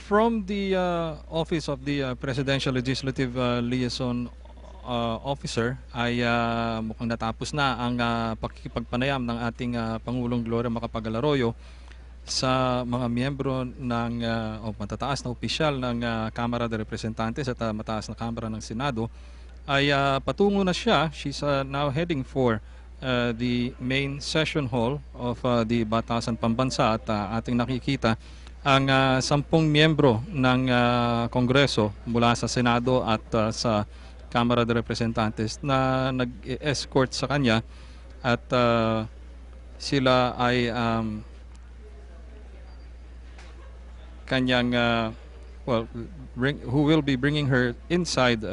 From the Office of the Presidential Legislative Liaison Officer ay mukhang natapos na ang pakikipagpanayam ng ating Pangulong Gloria Macapagal Arroyo sa mga miyembro ng o matataas na opisyal ng Kamara de Representantes at mataas na Kamara ng Senado ay patungo na siya. She's now heading for the main session hall of the Batasan Pambansa at ating nakikita ang 10 miyembro ng Kongreso mula sa Senado at sa Kamara de Representantes na nag-escort sa kanya at sila ay kanyang who will be bringing her inside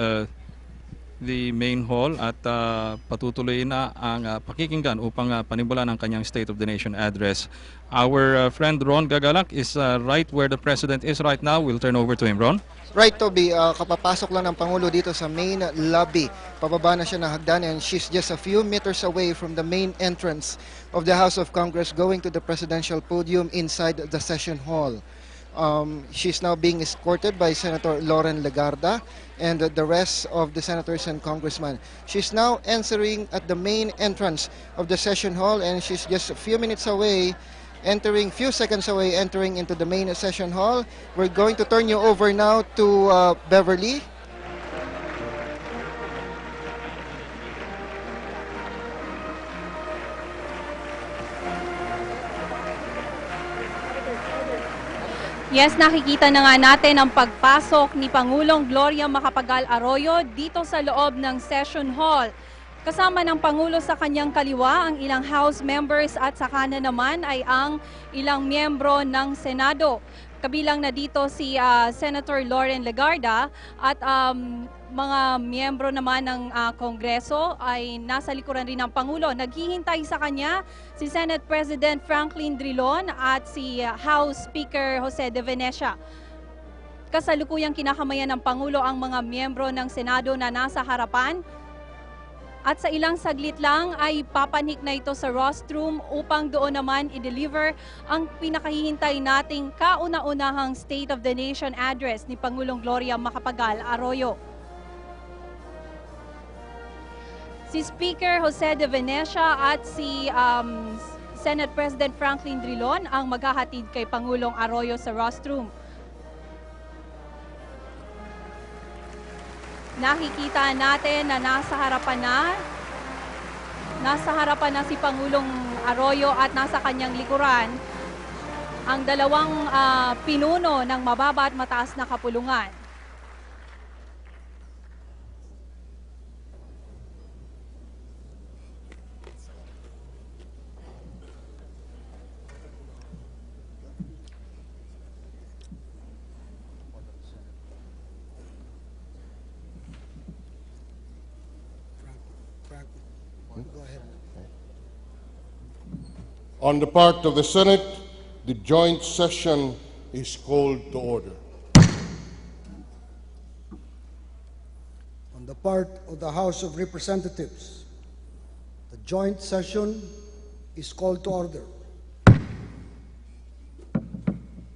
the main hall at patutuloy na ang pakikinggan upang panimulan ang kanyang State of the Nation address. Our friend Ron Gagalak is right where the President is right now. We'll turn over to him. Ron? Right, Toby. Kapapasok lang ng Pangulo dito sa main lobby. Pababa na siya ng hagdan and she's just a few meters away from the main entrance of the House of Congress going to the presidential podium inside the session hall. She's now being escorted by Senator Loren Legarda and the rest of the senators and congressmen. She's now entering at the main entrance of the session hall and she's just a few minutes away, few seconds away, entering into the main session hall. We're going to turn you over now to Beverly. Yes, nakikita na nga natin ang pagpasok ni Pangulong Gloria Macapagal Arroyo dito sa loob ng session hall. Kasama ng Pangulo sa kanyang kaliwa ang ilang House members at sa kanan naman ay ang ilang miyembro ng Senado. Kabilang na dito si Senator Loren Legarda at mga miyembro naman ng Kongreso ay nasa likuran rin ng Pangulo. Naghihintay sa kanya si Senate President Franklin Drilon at si House Speaker Jose de Venecia. Kasalukuyang kinakamayan ng Pangulo ang mga miyembro ng Senado na nasa harapan. At sa ilang saglit lang ay papanik na ito sa rostrum upang doon naman i-deliver ang pinakahihintay nating kauna-unahang State of the Nation address ni Pangulong Gloria Macapagal Arroyo. Si Speaker Jose de Venecia at si Senate President Franklin Drilon ang maghahatid kay Pangulong Arroyo sa rostrum. Nakikita natin na nasa harapan na si Pangulong Arroyo at nasa kanyang likuran ang dalawang pinuno ng mababa at mataas na kapulungan. On the part of the Senate, the joint session is called to order. On the part of the House of Representatives, the joint session is called to order.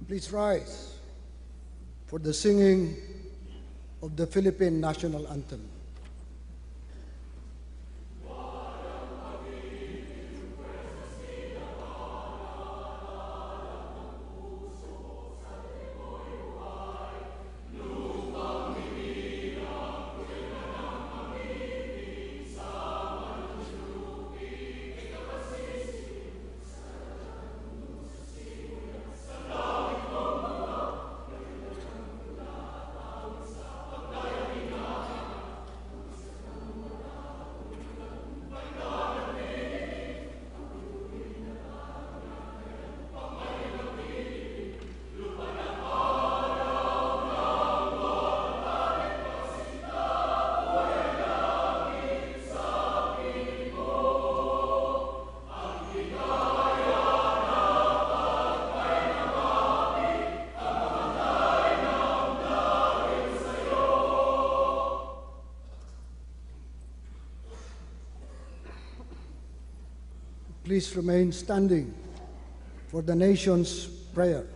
Please rise for the singing of the Philippine National Anthem. Please remain standing for the nation's prayer.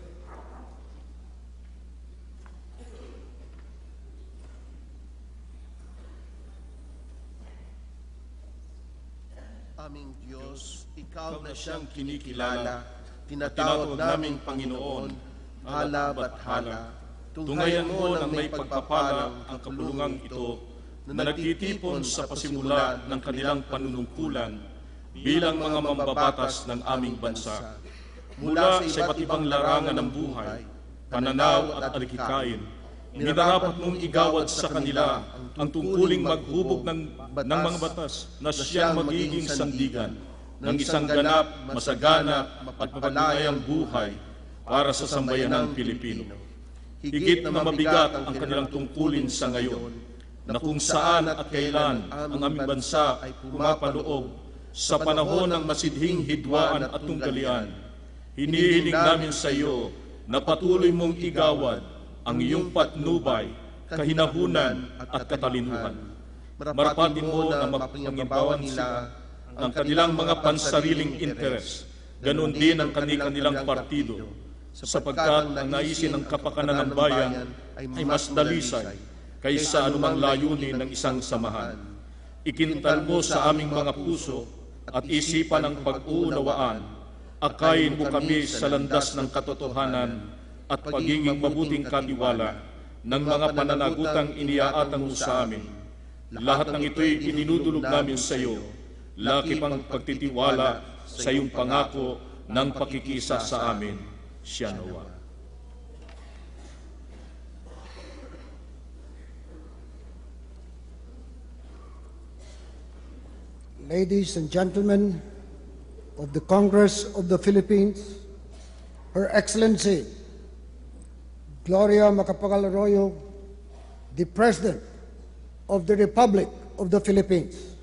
aming Diyos, ikaw na siyang kinikilala, tinatawag naming Panginoon, hala bathala. Tunghayan mo ng may pagpapala ang kapulungang ito na nagtitipon sa pasimula ng kanilang panunungkulan bilang mga mambabatas ng aming bansa. Mula sa iba't ibang larangan ng buhay, pananaw at alikikain, minarapat mong igawad sa kanila ang tungkuling maghubog ng mga batas na siyang magiging sandigan ng isang ganap, masagana at mapagpalayang buhay para sa sambayanang Pilipino. Higit na mabigat ang kanilang tungkulin sa ngayon, na kung saan at kailan ang aming bansa ay pumapaloob sa panahon ng masidhing hidwaan at tunggalian. Hinihiling namin sa iyo na patuloy mong igawad ang iyong patnubay, kahinahunan at katalinuhan. Marapatin mo na mapangimbawan nila ang kanilang mga pansariling interes, ganoon din ang kanilang partido, sapagkat ang naisin ng kapakanan ng bayan ay mas dalisay kaysa anumang layunin ng isang samahan. Ikintal mo sa aming mga puso at isipan ang pag-uunawaan. Akayin mo kami sa landas ng katotohanan at pagiging mabuting katiwala ng mga pananagutang iniaatang mo sa amin. Lahat ng ito'y idinudulog namin sa iyo, laki pang pagtitiwala sa iyong pangako ng pakikisa sa amin. Siya nawa. Ladies and gentlemen of the Congress of the Philippines, Her Excellency Gloria Macapagal-Arroyo, the President of the Republic of the Philippines.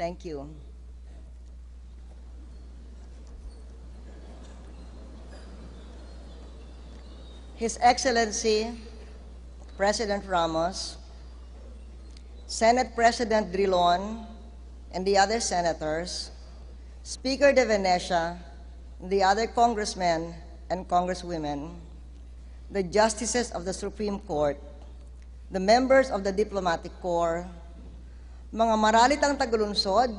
Thank you. His Excellency President Ramos, Senate President Drilon, and the other senators, Speaker De Venecia, the other congressmen and congresswomen, the justices of the Supreme Court, the members of the Diplomatic Corps, mga maralitang tagalunsod,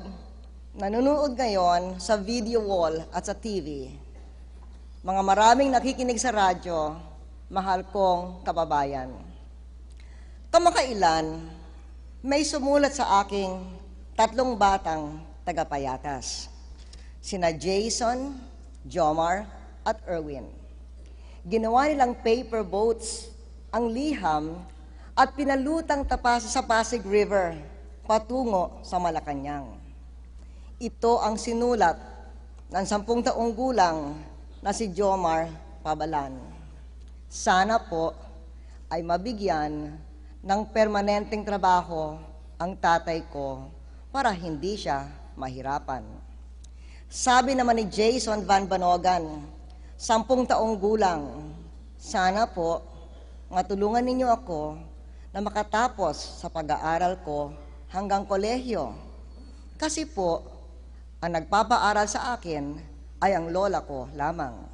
nanonood ngayon sa video wall at sa TV, mga maraming nakikinig sa radyo, mahal kong kababayan. Kamakailan, may sumulat sa aking 3 batang tagapayatas, sina Jason, Jomar, at Erwin. Ginawa nilang paper boats ang liham at pinalutang tapas sa Pasig River patungo sa Malacanang. Ito ang sinulat ng 10 taong gulang na si Jomar Pabalan. Sana po ay mabigyan ng permanenteng trabaho ang tatay ko para hindi siya mahirapan. Sabi naman ni Jason Van Banogan, 10 taong gulang, sana po matulungan ninyo ako na makatapos sa pag-aaral ko hanggang kolehiyo. Kasi po, ang nagpapaaral sa akin ay ang lola ko lamang.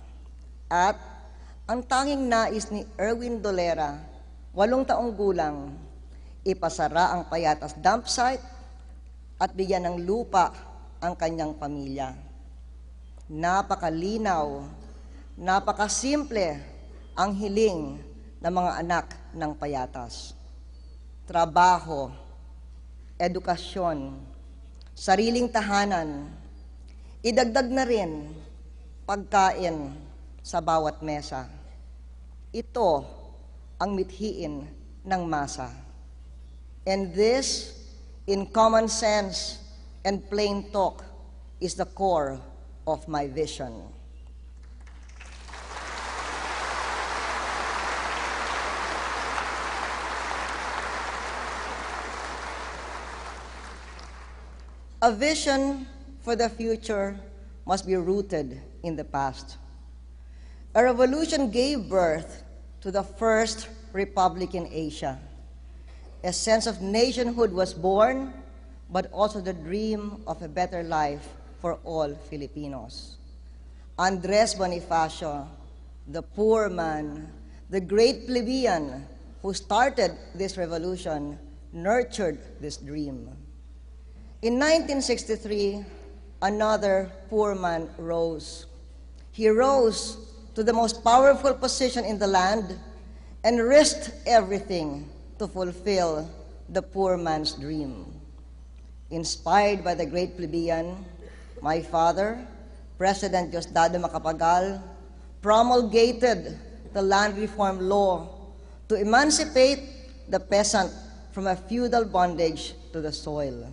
At ang tanging nais ni Erwin Dolera, 8 taong gulang, ipasara ang Payatas dump site at bigyan ng lupa ang kanyang pamilya. Napakalinaw, napakasimple ang hiling ng mga anak ng Payatas. Trabaho, edukasyon, sariling tahanan, idagdag na rin pagkain sa bawat mesa. Ito ang mithiin ng masa. And this, in common sense and plain talk, is the core of my vision. A vision for the future must be rooted in the past. A revolution gave birth to the first republic in Asia. A sense of nationhood was born, but also the dream of a better life for all Filipinos. Andres Bonifacio, the poor man, the great plebeian who started this revolution, nurtured this dream. In 1963, another poor man rose. He rose to the most powerful position in the land and risked everything to fulfill the poor man's dream. Inspired by the great plebeian, my father, President Diosdado Macapagal, promulgated the land reform law to emancipate the peasant from a feudal bondage to the soil.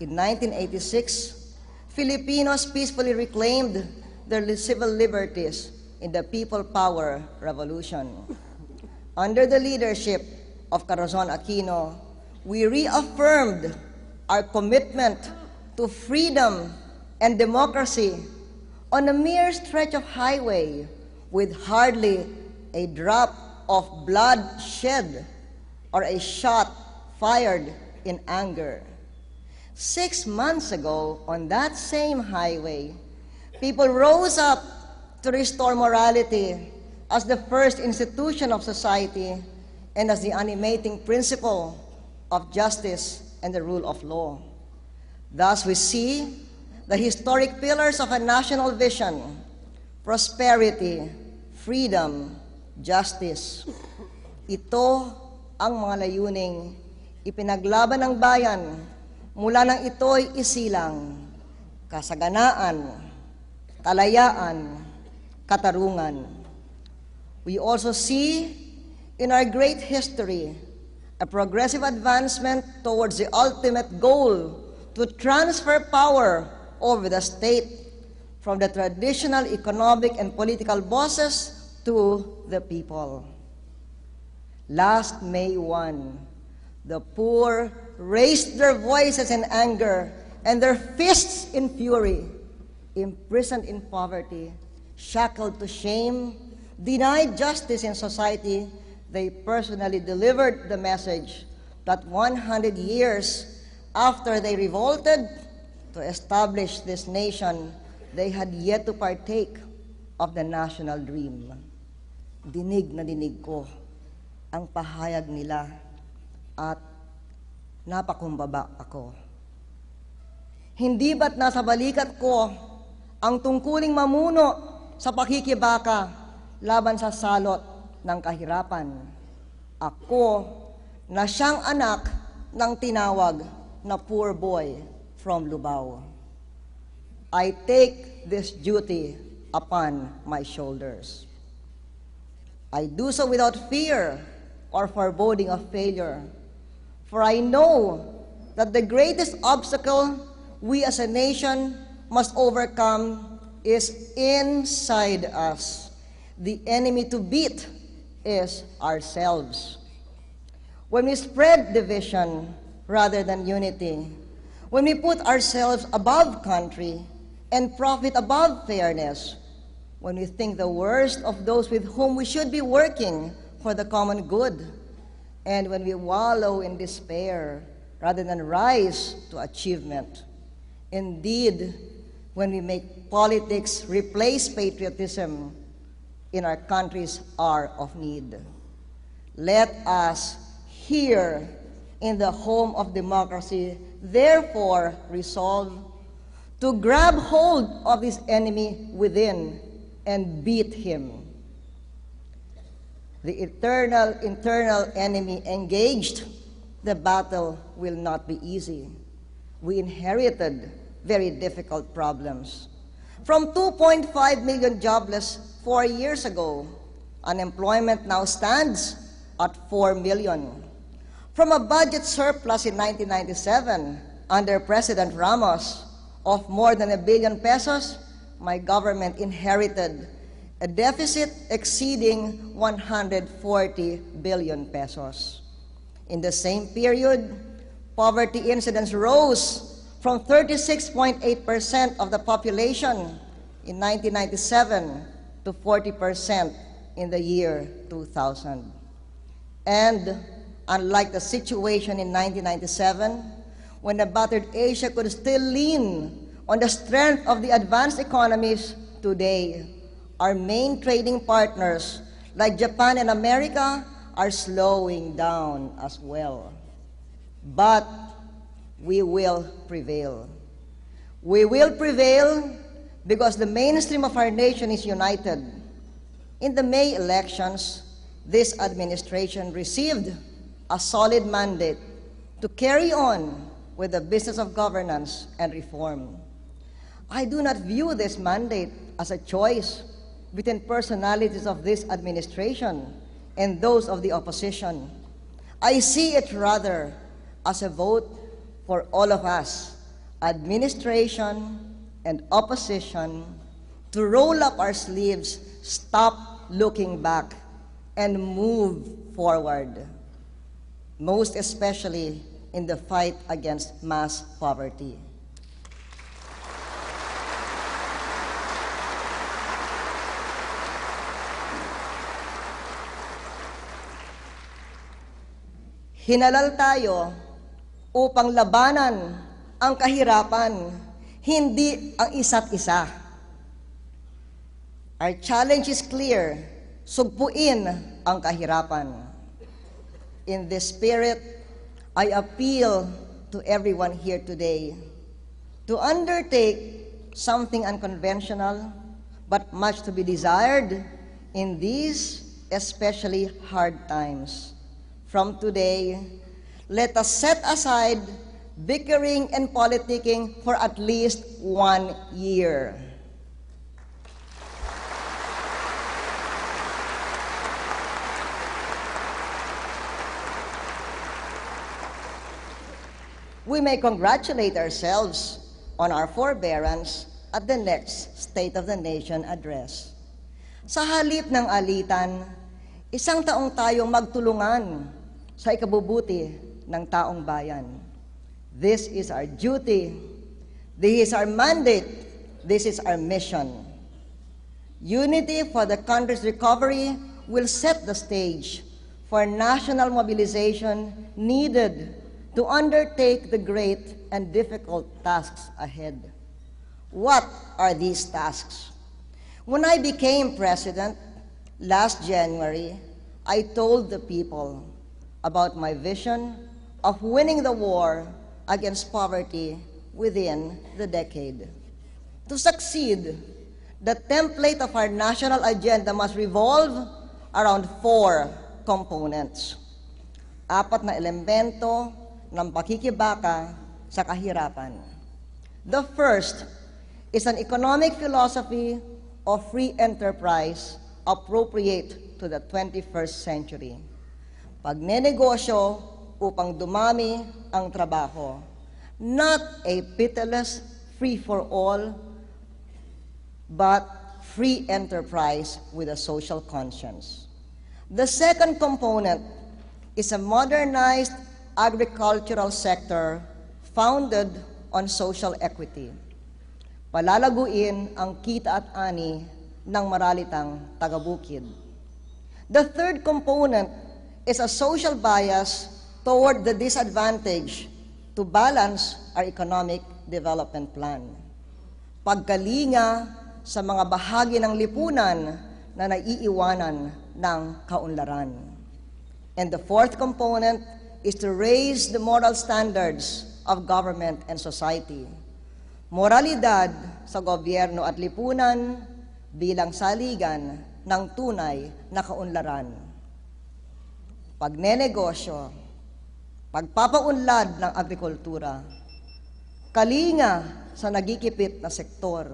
In 1986, Filipinos peacefully reclaimed their civil liberties in the People Power Revolution. Under the leadership of Corazon Aquino, we reaffirmed our commitment to freedom and democracy on a mere stretch of highway with hardly a drop of blood shed or a shot fired in anger. 6 months ago, on that same highway, people rose up to restore morality as the first institution of society and as the animating principle of justice and the rule of law. Thus, we see the historic pillars of a national vision: prosperity, freedom, justice. Ito ang mga layuning ipinaglaban ng bayan mula nang ito'y isilang: kasaganaan, kalayaan, katarungan. We also see in our great history a progressive advancement towards the ultimate goal to transfer power over the state from the traditional economic and political bosses to the people. Last May 1, the poor raised their voices in anger and their fists in fury, imprisoned in poverty, shackled to shame, denied justice in society. They personally delivered the message that 100 years after they revolted to establish this nation, they had yet to partake of the national dream. Dinig na dinig ko ang pahayag nila at napakumbaba ako. Hindi ba't nasa balikat ko ang tungkuling mamuno sa pakikibaka laban sa salot ng kahirapan? Ako na siyang anak ng tinawag na poor boy from Lubao. I take this duty upon my shoulders. I do so without fear or foreboding of failure, for I know that the greatest obstacle we as a nation must overcome is inside us. The enemy to beat is ourselves. When we spread division rather than unity, when we put ourselves above country and profit above fairness, when we think the worst of those with whom we should be working for the common good, and when we wallow in despair rather than rise to achievement, indeed, when we make politics replace patriotism in our country's hour of need. Let us here in the home of democracy therefore resolve to grab hold of this enemy within and beat him. The eternal internal enemy engaged, the battle will not be easy. We inherited very difficult problems. From 2.5 million jobless 4 years ago, unemployment now stands at 4 million. From a budget surplus in 1997 under President Ramos of more than 1 billion pesos, my government inherited a deficit exceeding 140 billion pesos. In the same period, poverty incidence rose from 36.8% of the population in 1997 to 40% in the year 2000. And unlike the situation in 1997, when the battered Asia could still lean on the strength of the advanced economies, today, our main trading partners like Japan and America are slowing down as well. But we will prevail. We will prevail because the mainstream of our nation is united. In the May elections, this administration received a solid mandate to carry on with the business of governance and reform. I do not view this mandate as a choice between personalities of this administration and those of the opposition. I see it rather as a vote for all of us, administration and opposition, to roll up our sleeves, stop looking back, and move forward, most especially in the fight against mass poverty. Hinalal tayo upang labanan ang kahirapan, hindi ang isa't isa. Our challenge is clear, sugpuin ang kahirapan. In this spirit, I appeal to everyone here today to undertake something unconventional but much to be desired in these especially hard times. From today, let us set aside bickering and politicking for at least 1 year. We may congratulate ourselves on our forbearance at the next State of the Nation address. Sa halip ng alitan, isang taong tayong magtulungan sa ikabubuti ng taong bayan. This is our duty. This is our mandate. This is our mission. Unity for the country's recovery will set the stage for national mobilization needed to undertake the great and difficult tasks ahead. What are these tasks? When I became president last January, I told the people about my vision of winning the war against poverty within the decade. To succeed, the template of our national agenda must revolve around 4 components. 4 na elemento ng pakikibaka sa kahirapan. The first is an economic philosophy of free enterprise appropriate to the 21st century. Pagnenegosyo upang dumami ang trabaho, not a pitiless free-for-all, but free enterprise with a social conscience. The second component is a modernized agricultural sector founded on social equity. Palalaguin ang kita at ani ng maralitang taga-bukid. The third component is a social bias toward the disadvantaged to balance our economic development plan. Pagkalinga sa mga bahagi ng lipunan na naiiwanan ng kaunlaran. And the fourth component is to raise the moral standards of government and society. Moralidad sa gobyerno at lipunan bilang saligan ng tunay na kaunlaran. Pagnenegosyo, pagpapaunlad ng agrikultura, kalinga sa nagikipit na sektor,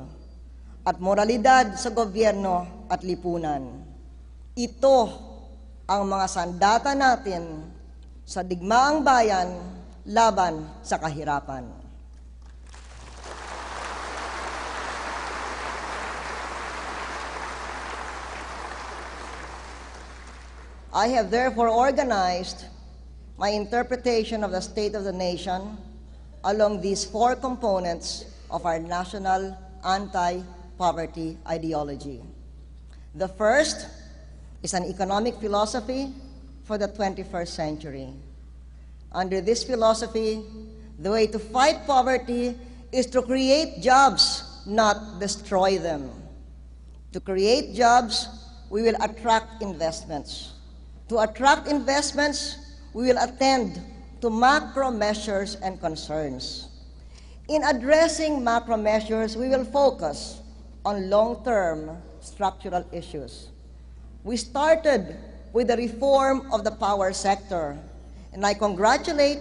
at moralidad sa gobyerno at lipunan. Ito ang mga sandata natin sa digmaang bayan laban sa kahirapan. I have therefore organized my interpretation of the State of the Nation along these four components of our national anti-poverty ideology. The first is an economic philosophy for the 21st century. Under this philosophy, the way to fight poverty is to create jobs, not destroy them. To create jobs, we will attract investments. To attract investments, we will attend to macro measures and concerns. In addressing macro measures, we will focus on long-term structural issues. We started with the reform of the power sector, and I congratulate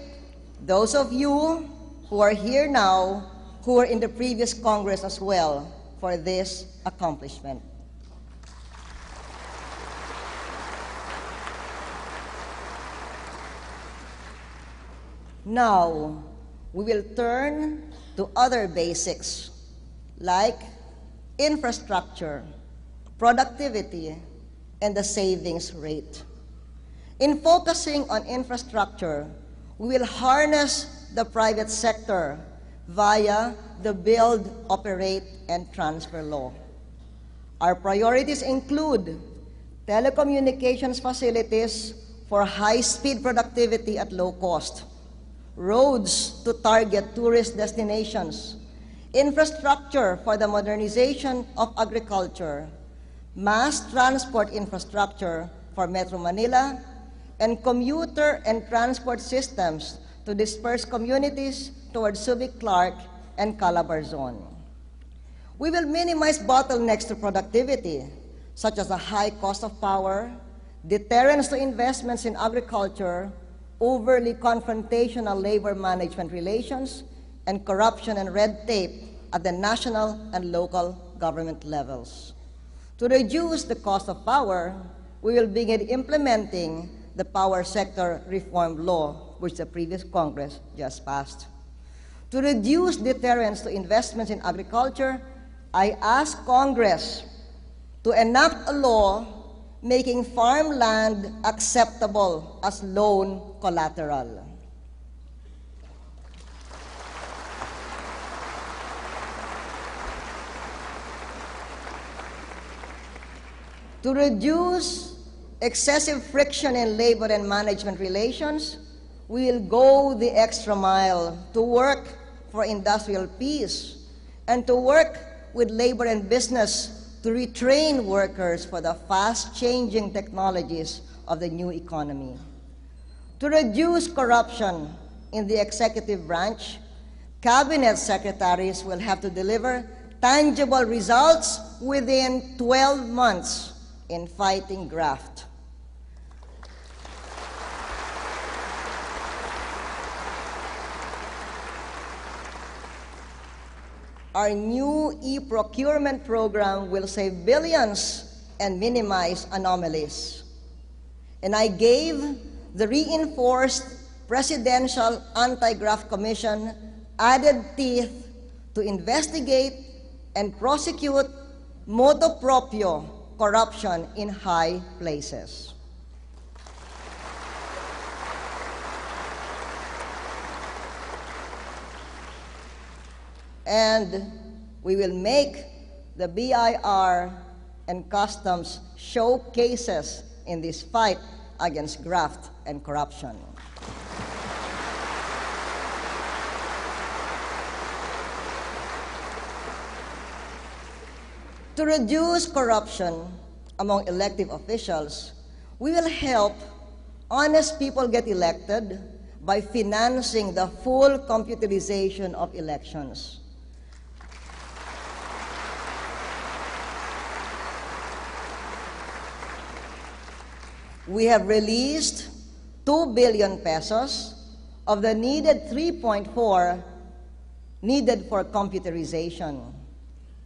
those of you who are here now, who were in the previous Congress as well, for this accomplishment. Now, we will turn to other basics like infrastructure, productivity, and the savings rate. In focusing on infrastructure, we will harness the private sector via the Build, Operate, and Transfer Law. Our priorities include telecommunications facilities for high-speed productivity at low cost, roads to target tourist destinations, infrastructure for the modernization of agriculture, mass transport infrastructure for Metro Manila, and commuter and transport systems to disperse communities towards Subic Clark and Calabarzon. We will minimize bottlenecks to productivity, such as the high cost of power, deterrence to investments in agriculture, overly confrontational labor management relations, and corruption and red tape at the national and local government levels. To reduce the cost of power, we will begin implementing the Power Sector Reform Law, which the previous Congress just passed. To reduce deterrence to investments in agriculture, I ask Congress to enact a law making farmland acceptable as loan collateral. To reduce excessive friction in labor and management relations, we will go the extra mile to work for industrial peace and to work with labor and business to retrain workers for the fast-changing technologies of the new economy. To reduce corruption in the executive branch, cabinet secretaries will have to deliver tangible results within 12 months in fighting graft. Our new e-procurement program will save billions and minimize anomalies. And I gave the reinforced Presidential Anti-Graft Commission added teeth to investigate and prosecute motu proprio corruption in high places. And we will make the BIR and customs showcases in this fight against graft and corruption. To reduce corruption among elective officials, we will help honest people get elected by financing the full computerization of elections. We have released 2 billion pesos of the needed 3.4 needed for computerization.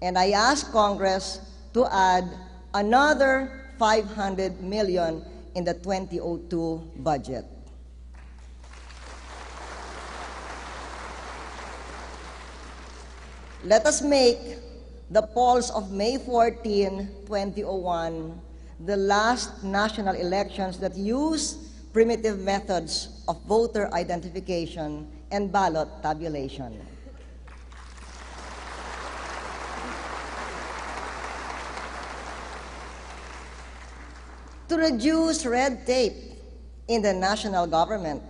And I ask Congress to add another 500 million in the 2002 budget. Let us make the polls of May 14, 2001 the last national elections that use primitive methods of voter identification and ballot tabulation. To reduce red tape in the national government,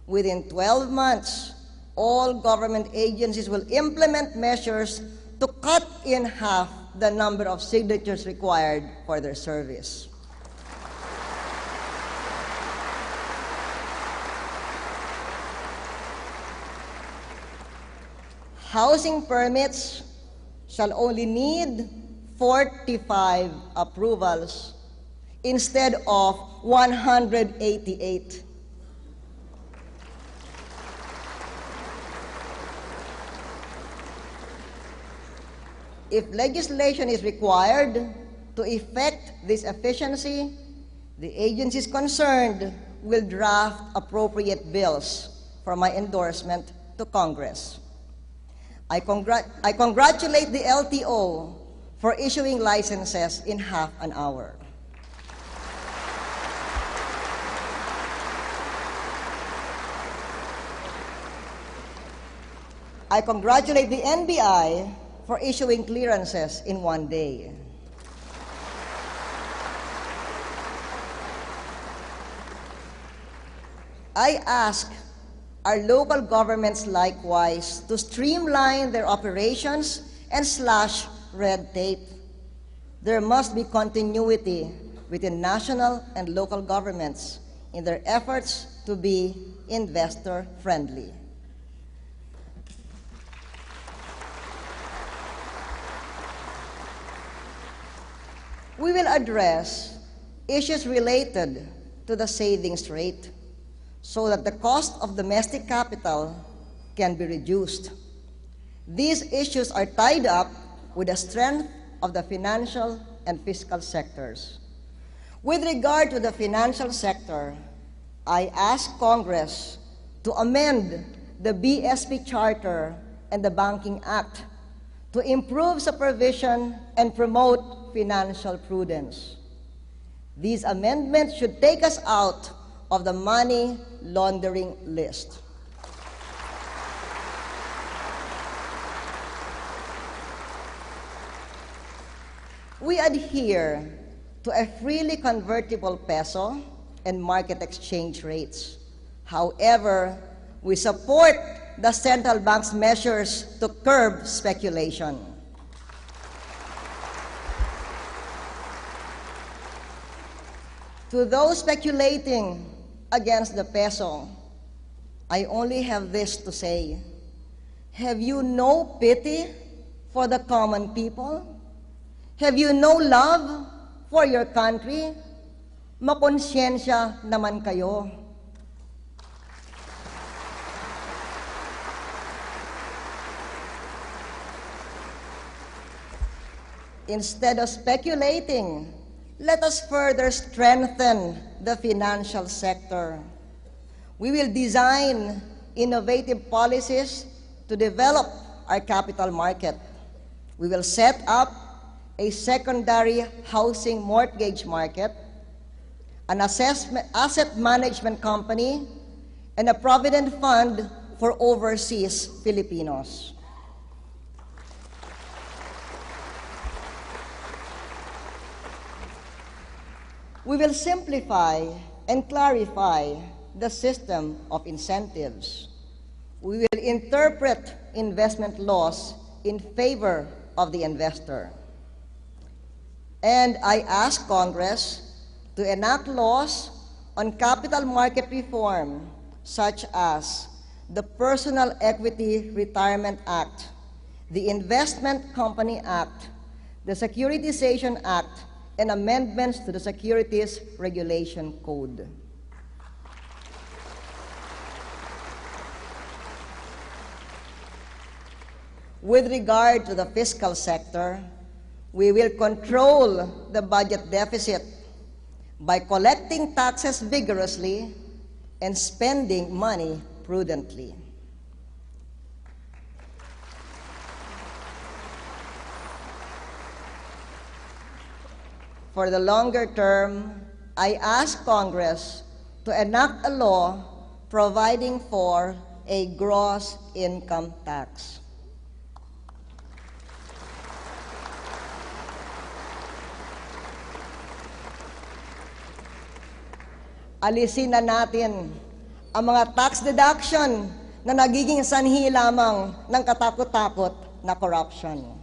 within 12 months, all government agencies will implement measures to cut in half the number of signatures required for their service. Housing permits shall only need 45 approvals instead of 188. If legislation is required to effect this efficiency, the agencies concerned will draft appropriate bills for my endorsement to Congress. I congratulate the LTO for issuing licenses in half an hour. I congratulate the NBI for issuing clearances in 1 day. I ask our local governments likewise to streamline their operations and slash red tape. There must be continuity within national and local governments in their efforts to be investor-friendly. We will address issues related to the savings rate so that the cost of domestic capital can be reduced. These issues are tied up with the strength of the financial and fiscal sectors. With regard to the financial sector, I ask Congress to amend the BSP Charter and the Banking Act to improve supervision and promote financial prudence. These amendments should take us out of the money laundering list. We adhere to a freely convertible peso and market exchange rates. However, we support the central bank's measures to curb speculation. To those speculating against the peso, I only have this to say: have you no pity for the common people? Have you no love for your country? Makonsyensya naman kayo. Instead of speculating, let us further strengthen the financial sector. We will design innovative policies to develop our capital market. We will set up a secondary housing mortgage market, an asset management company, and a provident fund for overseas Filipinos. We will simplify and clarify the system of incentives. We will interpret investment laws in favor of the investor. And I ask Congress to enact laws on capital market reform, such as the Personal Equity Retirement Act, the Investment Company Act, the Securitization Act, and amendments to the Securities Regulation Code. With regard to the fiscal sector, we will control the budget deficit by collecting taxes vigorously and spending money prudently. For the longer term, I ask Congress to enact a law providing for a gross income tax. Alisin na natin ang mga tax deduction na nagiging sanhi lamang ng katakot-takot na corruption.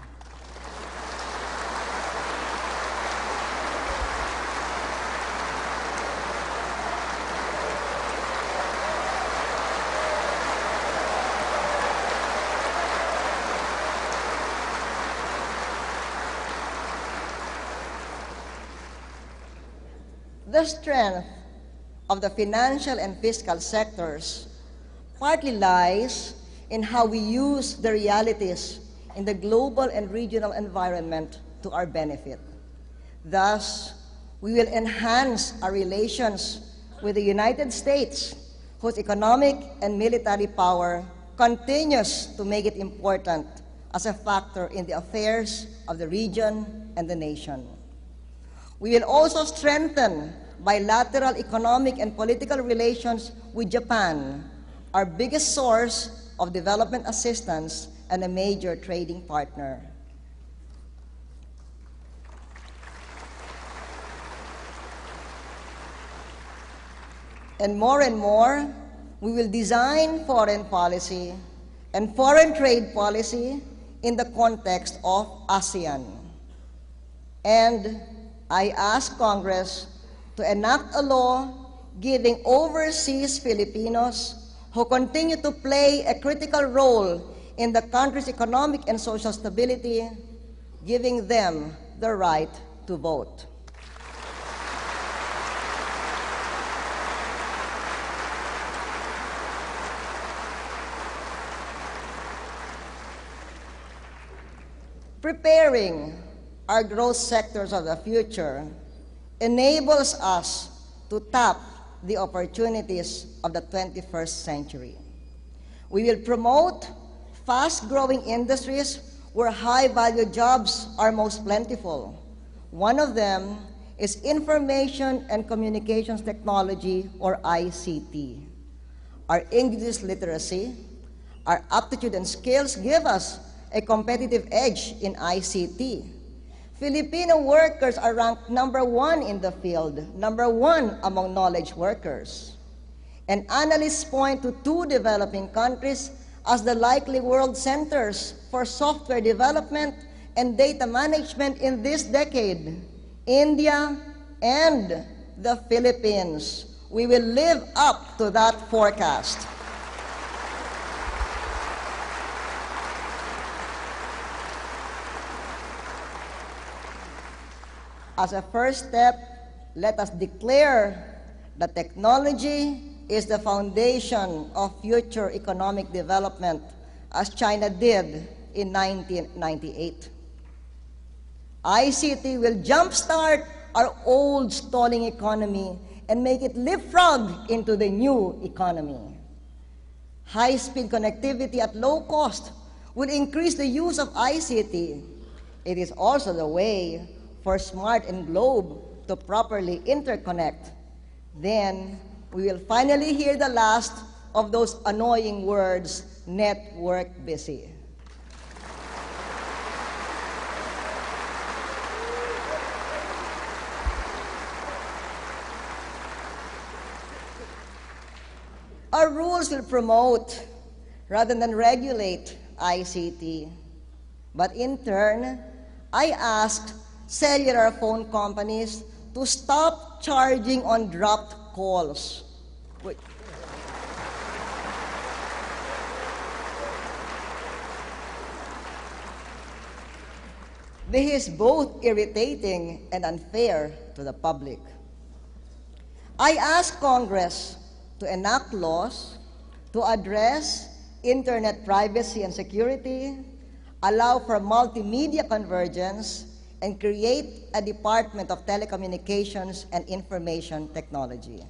The strength of the financial and fiscal sectors partly lies in how we use the realities in the global and regional environment to our benefit. Thus, we will enhance our relations with the United States, whose economic and military power continues to make it important as a factor in the affairs of the region and the nation. We will also strengthen bilateral economic and political relations with Japan, our biggest source of development assistance and a major trading partner. And more, we will design foreign policy and foreign trade policy in the context of ASEAN. And I ask Congress to enact a law giving overseas Filipinos who continue to play a critical role in the country's economic and social stability, giving them the right to vote. Preparing our growth sectors of the future enables us to tap the opportunities of the 21st century. We will promote fast-growing industries where high-value jobs are most plentiful. One of them is information and communications technology, or ICT. Our English literacy, our aptitude and skills give us a competitive edge in ICT. Filipino workers are ranked #1 in the field, #1 among knowledge workers. And analysts point to 2 developing countries as the likely world centers for software development and data management in this decade: India and the Philippines. We will live up to that forecast. As a first step, let us declare that technology is the foundation of future economic development, as China did in 1998. ICT will jumpstart our old stalling economy and make it leapfrog into the new economy. High-speed connectivity at low cost will increase the use of ICT. It is also the way for Smart and Globe to properly interconnect. Then we will finally hear the last of those annoying words, network busy. Our rules will promote rather than regulate ICT. But in turn, I asked cellular phone companies to stop charging on dropped calls. Wait. This is both irritating and unfair to the public. I asked Congress to enact laws to address internet privacy and security, allow for multimedia convergence, and create a Department of Telecommunications and Information Technology.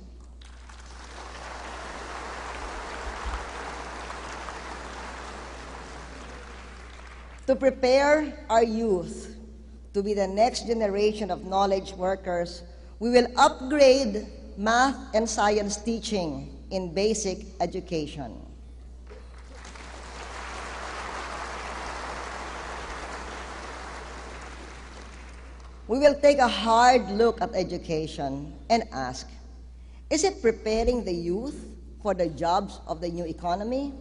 To prepare our youth to be the next generation of knowledge workers, we will upgrade math and science teaching in basic education. we will take a hard look at education and ask, is it preparing the youth for the jobs of the new economy?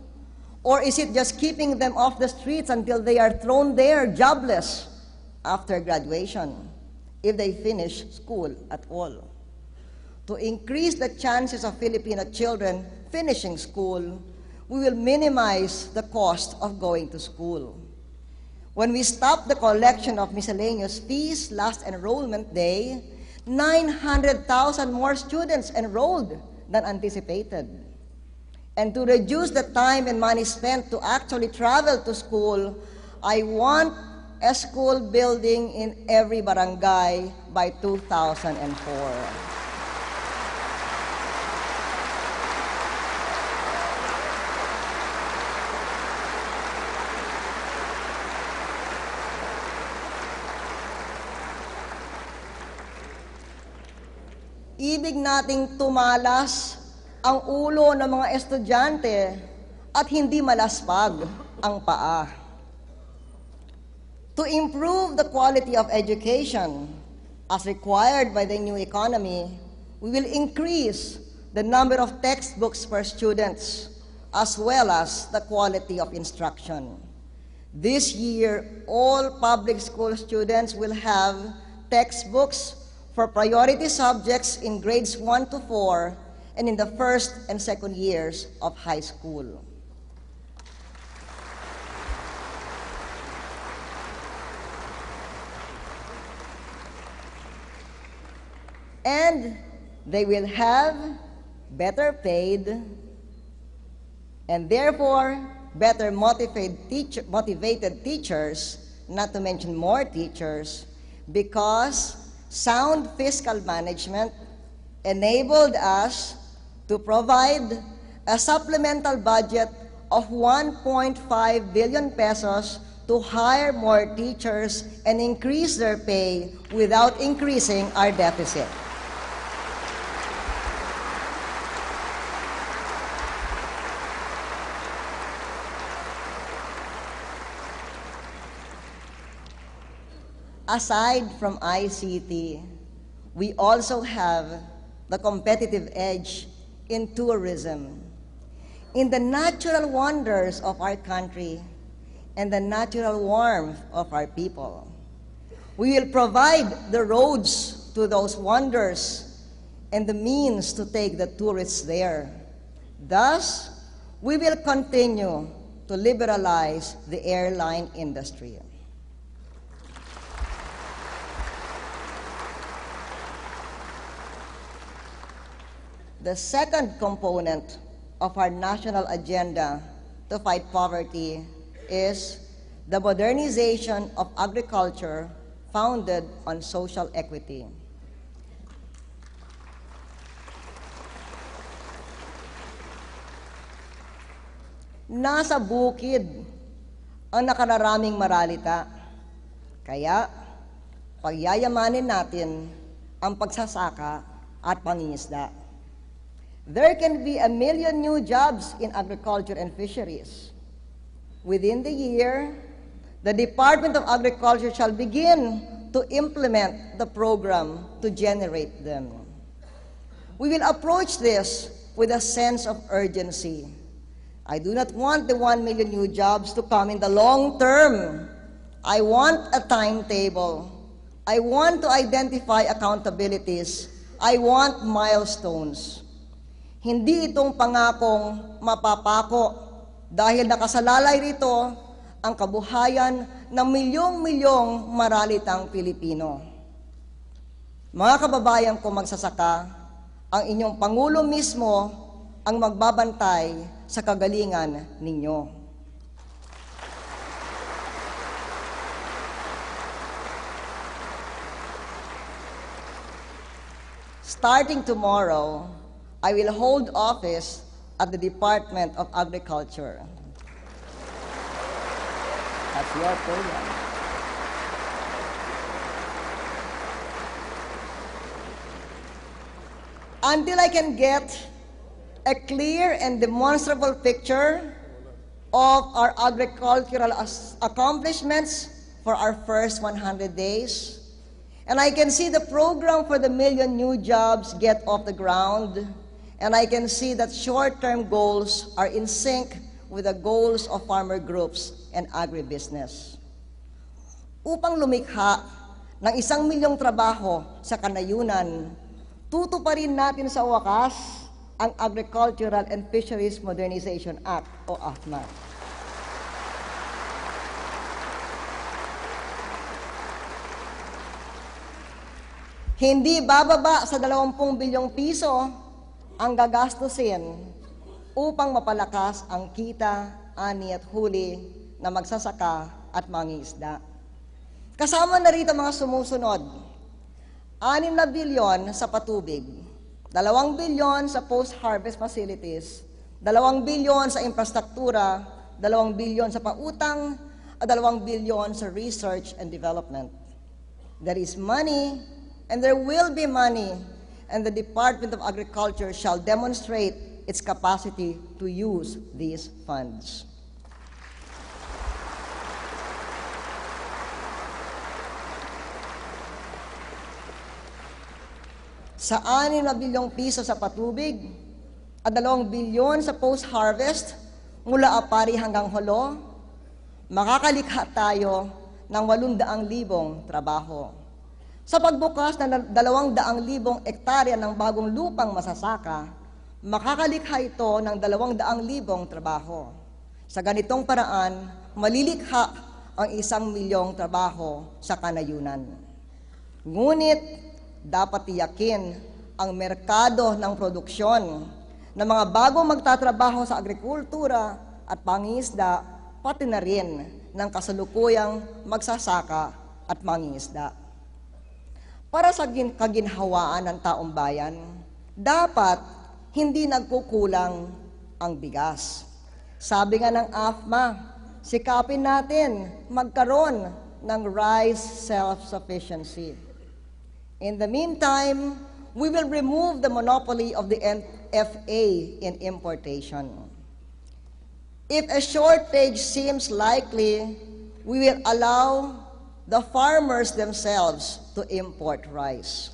Or is it just keeping them off the streets until they are thrown there jobless after graduation, if they finish school at all? To increase the chances of Filipino children finishing school, we will minimize the cost of going to school. When we stopped the collection of miscellaneous fees last enrollment day, 900,000 more students enrolled than anticipated. And to reduce the time and money spent to actually travel to school, I want a school building in every barangay by 2004. Ibig nating tumalas ang ulo ng mga estudyante at hindi malaspag ang paa. To improve the quality of education, as required by the new economy, we will increase the number of textbooks per students, as well as the quality of instruction. This year, all public school students will have textbooks for priority subjects in grades 1 to 4 and in the first and second years of high school. And they will have better paid and therefore better motivated teachers, not to mention more teachers, because sound fiscal management enabled us to provide a supplemental budget of 1.5 billion pesos to hire more teachers and increase their pay without increasing our deficit. Aside from ICT, we also have the competitive edge in tourism, in the natural wonders of our country, and the natural warmth of our people. We will provide the roads to those wonders and the means to take the tourists there. Thus, we will continue to liberalize the airline industry. The second component of our national agenda to fight poverty is the modernization of agriculture founded on social equity. Nasa bukid ang nakararaming maralita, kaya pagyayamanin natin ang pagsasaka at pangingisda. There can be 1 million new jobs in agriculture and fisheries. Within the year, the Department of Agriculture shall begin to implement the program to generate them. We will approach this with a sense of urgency. I do not want the 1 million new jobs to come in the long term. I want a timetable. I want to identify accountabilities. I want milestones. Hindi itong pangakong mapapako dahil nakasalalay rito ang kabuhayan ng milyong-milyong maralitang Pilipino. Mga kababayan ko magsasaka, ang inyong Pangulo mismo ang magbabantay sa kagalingan ninyo. Starting tomorrow, I will hold office at the Department of Agriculture. That's your program. Until I can get a clear and demonstrable picture of our agricultural accomplishments for our first 100 days, And I can see the program for the million new jobs get off the ground. And I can see that short-term goals are in sync with the goals of farmer groups and agribusiness. Upang lumikha ng 1 milyong trabaho sa kanayunan, tutuparin natin sa wakas ang Agricultural and Fisheries Modernization Act o AFMA. Hindi bababa sa 20 bilyong piso ang gagastusin upang mapalakas ang kita, ani at huli na magsasaka at mangingisda. Kasama na rito mga sumusunod, 6 na bilyon sa patubig, 2 bilyon sa post-harvest facilities, 2 bilyon sa infrastruktura, 2 bilyon sa pautang, at 2 bilyon sa research and development. There is money, and there will be money, and the Department of Agriculture shall demonstrate its capacity to use these funds. Sa 6 na bilyong piso sa patubig at 2 bilyon sa post-harvest mula Apari hanggang Holo, makakalikha tayo ng 800,000 trabaho. Sa pagbukas ng 200,000 ektarya ng bagong lupang masasaka, makakalikha ito ng 200,000 trabaho. Sa ganitong paraan, malilikha ang 1 milyong trabaho sa kanayunan. Ngunit, dapat tiyakin ang merkado ng produksyon ng mga bagong magtatrabaho sa agrikultura at pangingisda, pati na rin ng kasalukuyang magsasaka at mangingisda. Para sa kaginhawaan ng taong bayan, dapat hindi nagkukulang ang bigas. Sabi nga ng AFMA, sikapin natin magkaroon ng rice self-sufficiency. In the meantime, we will remove the monopoly of the NFA in importation. If a shortage seems likely, we will allow the farmers themselves to import rice.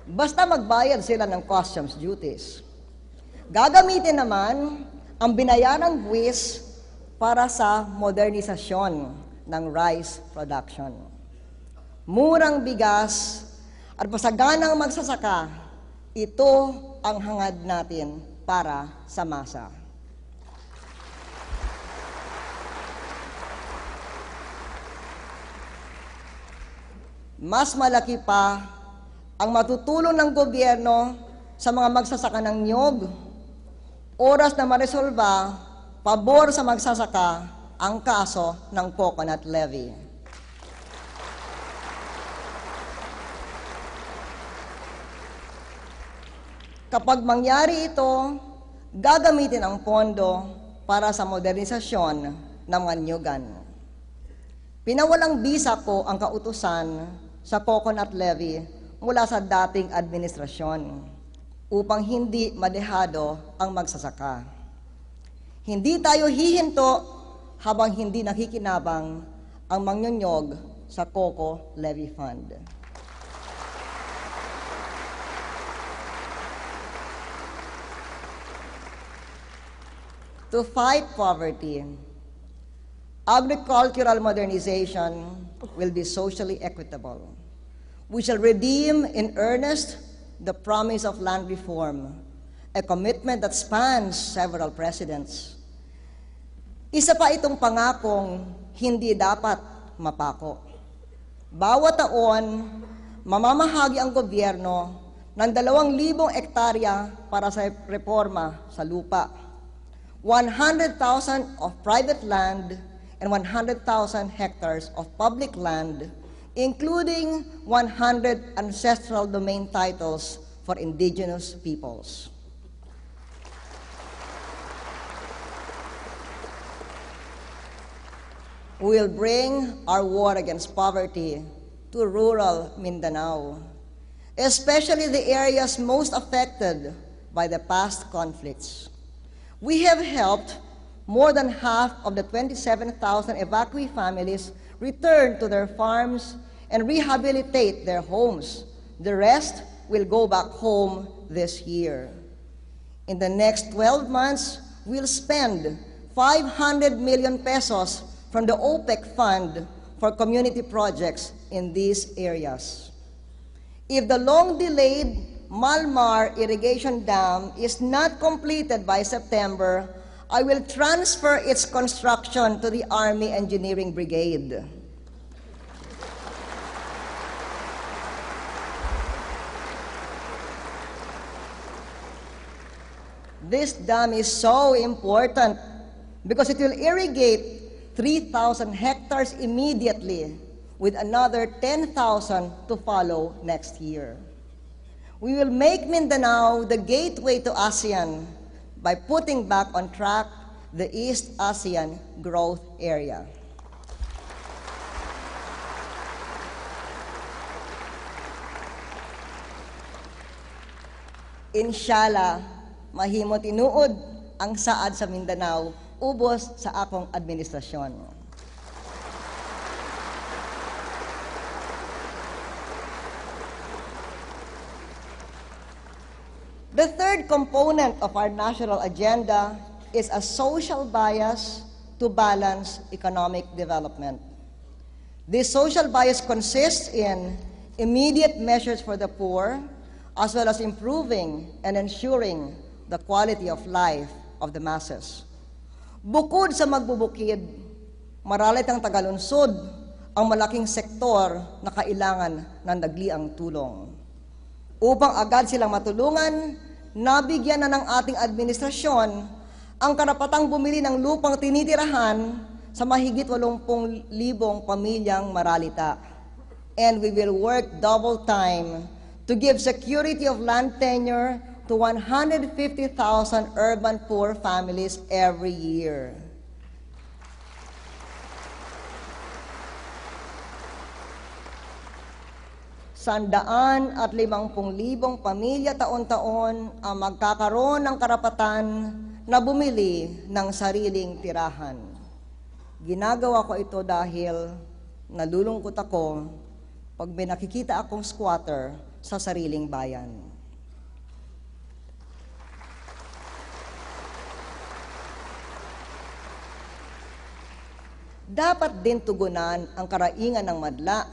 Basta magbayad sila ng customs duties. Gagamitin naman ang binayarang buwis para sa modernisasyon ng rice production. Murang bigas at masaganang magsasaka, ito ang hangad natin para sa masa. Mas malaki pa ang matutulong ng gobyerno sa mga magsasaka ng niyog. Oras na maresolba, pabor sa magsasaka ang kaso ng coconut levy. Kapag mangyari ito, gagamitin ang pondo para sa modernisasyon ng mga niyugan. Pinawalang bisa ko ang kautusan sa coconut levy mula sa dating administrasyon upang hindi madehado ang magsasaka. Hindi tayo hihinto habang hindi nakikinabang ang mangyunyog sa Coco Levy Fund. To fight poverty, agricultural modernization will be socially equitable. We shall redeem in earnest the promise of land reform, a commitment that spans several presidents. Isa pa itong pangakong hindi dapat mapako. Bawat taon, mamamahagi ang gobyerno ng 2,000 ektarya para sa reforma sa lupa, 100,000 of private land and 100,000 hectares of public land, including 100 ancestral domain titles for indigenous peoples. We will bring our war against poverty to rural Mindanao, especially the areas most affected by the past conflicts. We have helped more than half of the 27,000 evacuee families return to their farms and rehabilitate their homes. The rest will go back home this year. In the next 12 months, we'll spend 500 million pesos from the OPEC fund for community projects in these areas. If the long-delayed Malmar Irrigation Dam is not completed by September, I will transfer its construction to the Army Engineering Brigade. This dam is so important because it will irrigate 3,000 hectares immediately, with another 10,000 to follow next year. We will make Mindanao the gateway to ASEAN by putting back on track the East ASEAN growth area. Inshallah, mahimo tinuod ang saad sa Mindanao, ubos sa akong administrasyon. The third component of our national agenda is a social bias to balance economic development. This social bias consists in immediate measures for the poor, as well as improving and ensuring the quality of life of the masses. Bukod sa magbubukid, maralit ang tagalunsod ang malaking sektor na kailangan ng dagliang tulong. Upang agad silang matulungan, nabigyan na ng ating administrasyon ang karapatang bumili ng lupang tinitirahan sa mahigit 80,000 pamilyang maralita. And we will work double time to give security of land tenure to 150,000 urban poor families every year. Sandaan at 50,000 pamilya taon-taon ang magkakaroon ng karapatan na bumili ng sariling tirahan. Ginagawa ko ito dahil nalulungkot ako pag may nakikita akong squatter sa sariling bayan. Dapat din tugunan ang karaingan ng madla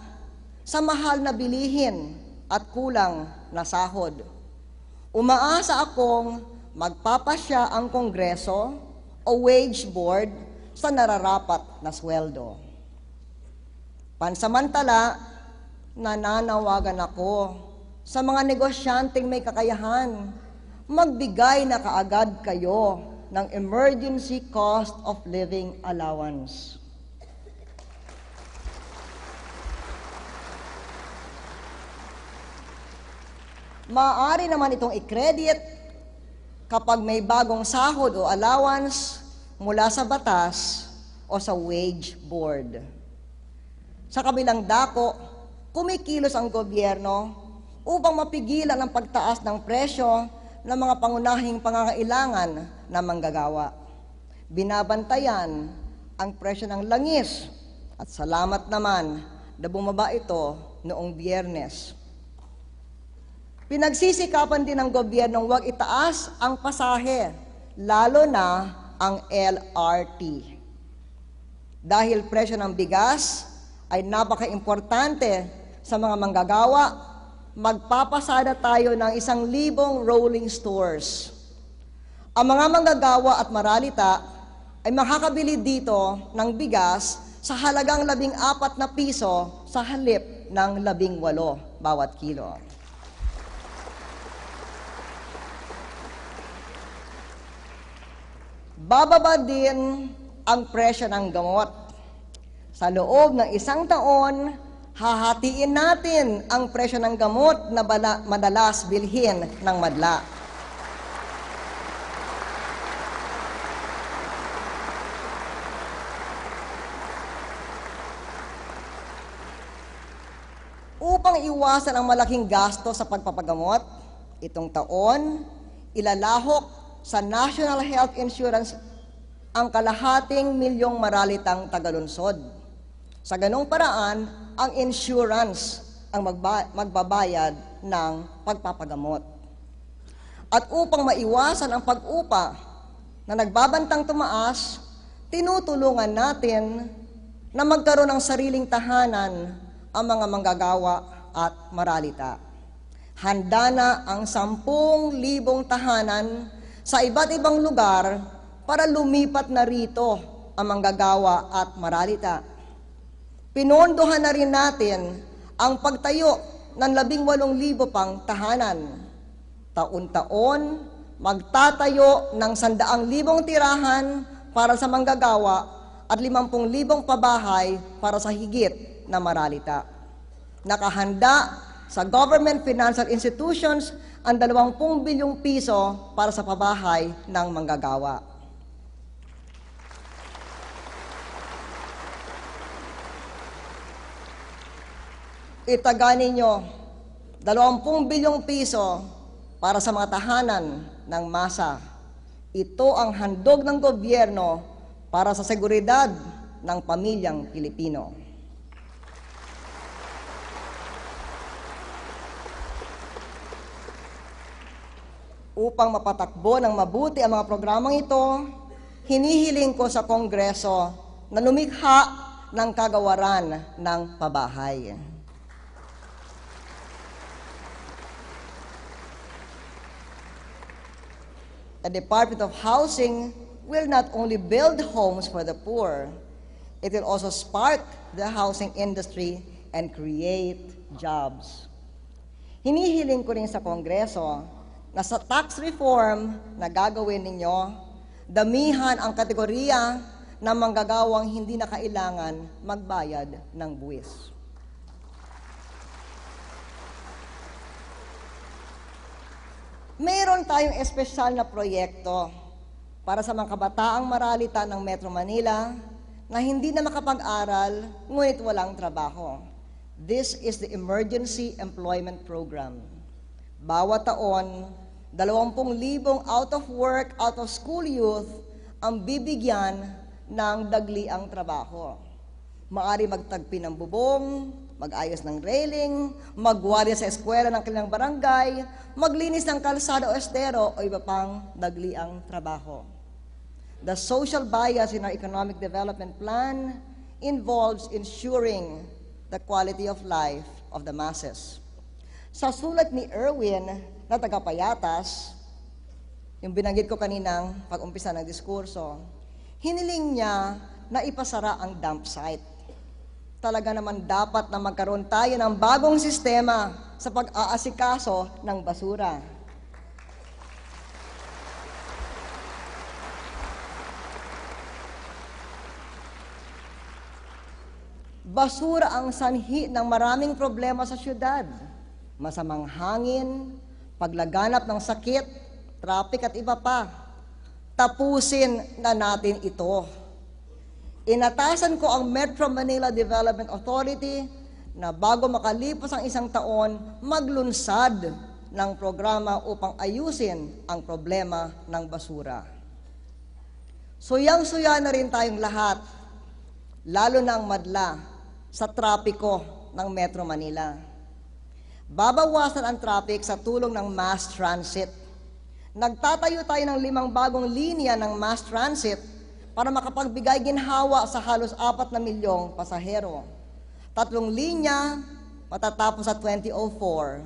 sa mahal na bilihin at kulang na sahod. Umaasa akong magpapasya ang Kongreso o wage board sa nararapat na sweldo. Pansamantala, nananawagan ako sa mga negosyanteng may kakayahan, magbigay na kaagad kayo ng emergency cost of living allowance. Maaari naman itong i-credit kapag may bagong sahod o allowance mula sa batas o sa wage board. Sa kabilang dako, kumikilos ang gobyerno upang mapigilan ang pagtaas ng presyo ng mga pangunahing pangangailangan ng manggagawa. Binabantayan ang presyo ng langis at salamat naman na bumaba ito noong Biyernes. Pinagsisikapan din ng gobyernong huwag itaas ang pasahe, lalo na ang LRT. Dahil presyo ng bigas ay napaka-importante sa mga manggagawa, magpapasada tayo ng 1,000 rolling stores. Ang mga manggagawa at maralita ay makakabili dito ng bigas sa halagang 14 na piso sa halip ng 18 bawat kilo. Bababa din ang presyo ng gamot. Sa loob ng 1 taon, hahatiin natin ang presyo ng gamot na madalas bilhin ng madla. Upang iwasan ang malaking gasto sa pagpapagamot, itong taon, ilalahok sa National Health Insurance ang kalahating milyong maralitang tagalunsod. Sa ganong paraan, ang insurance ang magbabayad ng pagpapagamot. At upang maiwasan ang pag-upa na nagbabantang tumaas, tinutulungan natin na magkaroon ng sariling tahanan ang mga manggagawa at maralita. Handa na ang 10,000 tahanan sa iba't ibang lugar para lumipat na rito ang manggagawa at maralita. Pinondohan na rin natin ang pagtayo ng 18,000 pang tahanan. Taon-taon, magtatayo ng 100,000 tirahan para sa manggagawa at 50,000 pabahay para sa higit na maralita. Nakahanda sa government financial institutions ang 20 bilyong piso para sa pabahay ng manggagawa. Itaga ninyo 20 bilyong piso para sa mga tahanan ng masa. Ito ang handog ng gobyerno para sa seguridad ng pamilyang Pilipino. Upang mapatakbo ng mabuti ang mga programang ito, hinihiling ko sa Kongreso na lumikha ng kagawaran ng pabahay. The Department of Housing will not only build homes for the poor, it will also spark the housing industry and create jobs. Hinihiling ko rin sa Kongreso na sa tax reform na gagawin ninyo, damihan ang kategorya ng manggagawang hindi na kailangan magbayad ng buwis. Meron tayong espesyal na proyekto para sa mga kabataang maralita ng Metro Manila na hindi na makapag-aral ngunit walang trabaho. This is the Emergency Employment Program. Bawat taon, 20,000 out of work, out of school youth ang bibigyan ng dagliang trabaho. Maari magtagpi ng bubong, mag-ayos ng railing, magwarya sa eskwela ng kanilang barangay, maglinis ng kalsada o estero o iba pang dagliang trabaho. The social bias in our economic development plan involves ensuring the quality of life of the masses. Sa sulat ni Erwin na taga-Payatas, yung binanggit ko kaninang pag-umpisa ng diskurso, hiniling niya na ipasara ang dump site. Talaga naman dapat na magkaroon tayo ng bagong sistema sa pag-aasikaso ng basura. Basura ang sanhi ng maraming problema sa syudad. Masamang hangin, paglaganap ng sakit, traffic at iba pa. Tapusin na natin ito. Inatasan ko ang Metro Manila Development Authority na bago makalipas ang 1 taon, maglunsad ng programa upang ayusin ang problema ng basura. Suyang-suya na rin tayong lahat, lalo na ang madla sa trapiko ng Metro Manila. Babawasan ang traffic sa tulong ng mass transit. Nagtatayo tayo ng 5 bagong linya ng mass transit para makapagbigay ginhawa sa halos 4 na milyong pasahero. 3 linya matatapos sa 2004,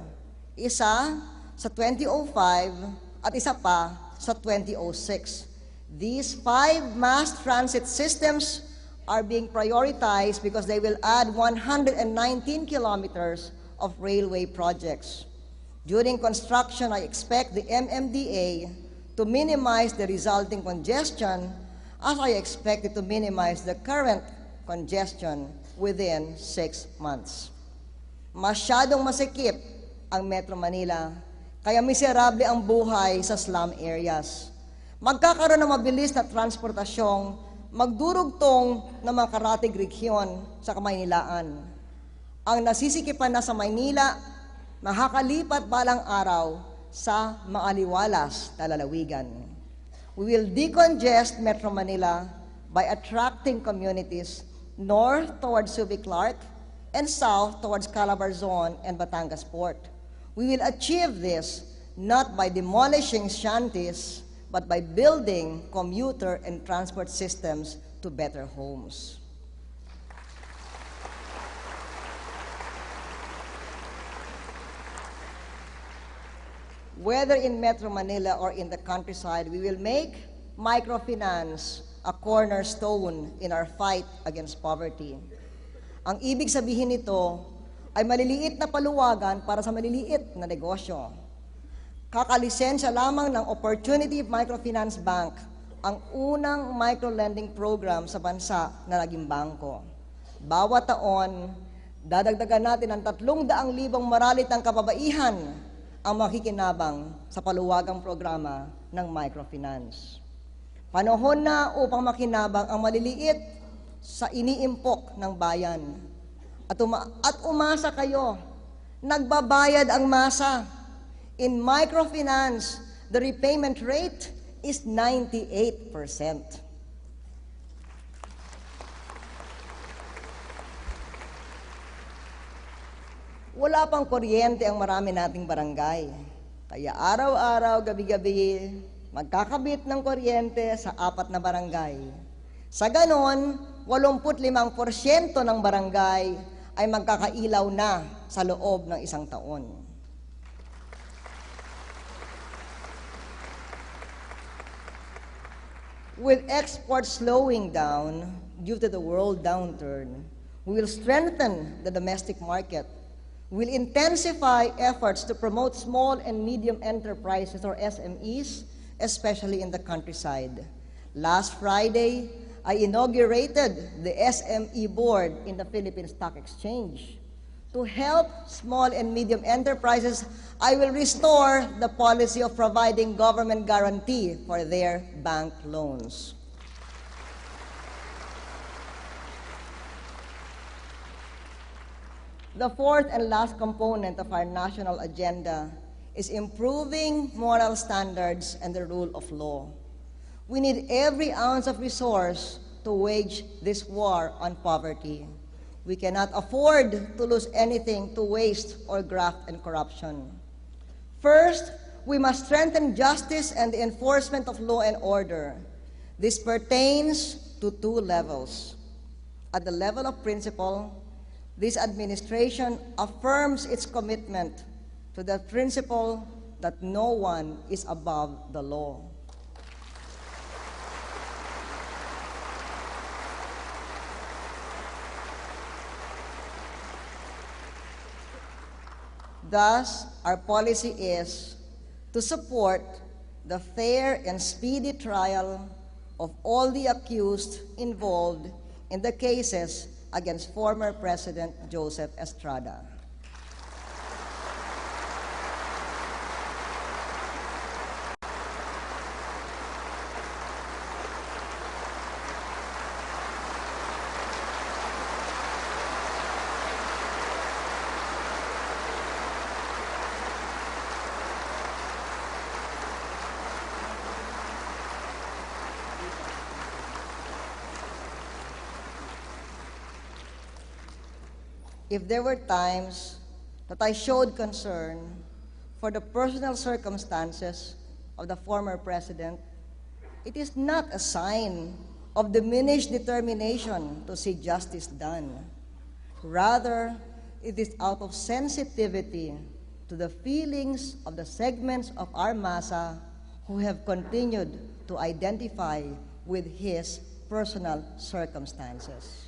isa sa 2005 at isa pa sa 2006. These 5 mass transit systems are being prioritized because they will add 119 kilometers of railway projects. During construction, I expect the MMDA to minimize the resulting congestion as I expect it to minimize the current congestion within 6 months. Masyadong masikip ang Metro Manila, kaya miserable ang buhay sa slum areas. Magkakaroon ng mabilis na transportasyong magdurugtong ng mga karatig rehiyon sa Kamaynilaan. Ang nasisikipan na sa Maynila, makakalipat balang araw sa maaliwalas na lalawigan. We will decongest Metro Manila by attracting communities north towards Subic Clark and south towards Calabarzon and Batangas Port. We will achieve this not by demolishing shanties, but by building commuter and transport systems to better homes. Whether in Metro Manila or in the countryside, we will make microfinance a cornerstone in our fight against poverty. Ang ibig sabihin nito ay maliliit na paluwagan para sa maliliit na negosyo. Kakalisensya lamang ng Opportunity Microfinance Bank ang unang micro-lending program sa bansa na naging bangko. Bawat taon, dadagdagan natin ng 300,000 maralitang kababaihan ang makikinabang sa paluwagang programa ng microfinance. Panahon na upang makinabang ang maliliit sa iniimpok ng bayan. At umasa kayo, nagbabayad ang masa. In microfinance, the repayment rate is 98%. Wala pang kuryente ang marami nating barangay. Kaya araw-araw, gabi-gabi, magkakabit ng kuryente sa 4 na barangay. Sa ganon, 85% ng barangay ay magkakailaw na sa loob ng 1 taon. With exports slowing down due to the world downturn, we will strengthen the domestic market. We'll intensify efforts to promote small and medium enterprises, or SMEs, especially in the countryside. Last Friday, I inaugurated the SME board in the Philippine Stock Exchange. To help small and medium enterprises, I will restore the policy of providing government guarantee for their bank loans. The fourth and last component of our national agenda is improving moral standards and the rule of law. We need every ounce of resource to wage this war on poverty. We cannot afford to lose anything to waste or graft and corruption. First, we must strengthen justice and the enforcement of law and order. This pertains to 2 levels. At the level of principle, this administration affirms its commitment to the principle that no one is above the law. Thus, our policy is to support the fair and speedy trial of all the accused involved in the cases against former President Joseph Estrada. If there were times that I showed concern for the personal circumstances of the former president, it is not a sign of diminished determination to see justice done. Rather, it is out of sensitivity to the feelings of the segments of our masa who have continued to identify with his personal circumstances.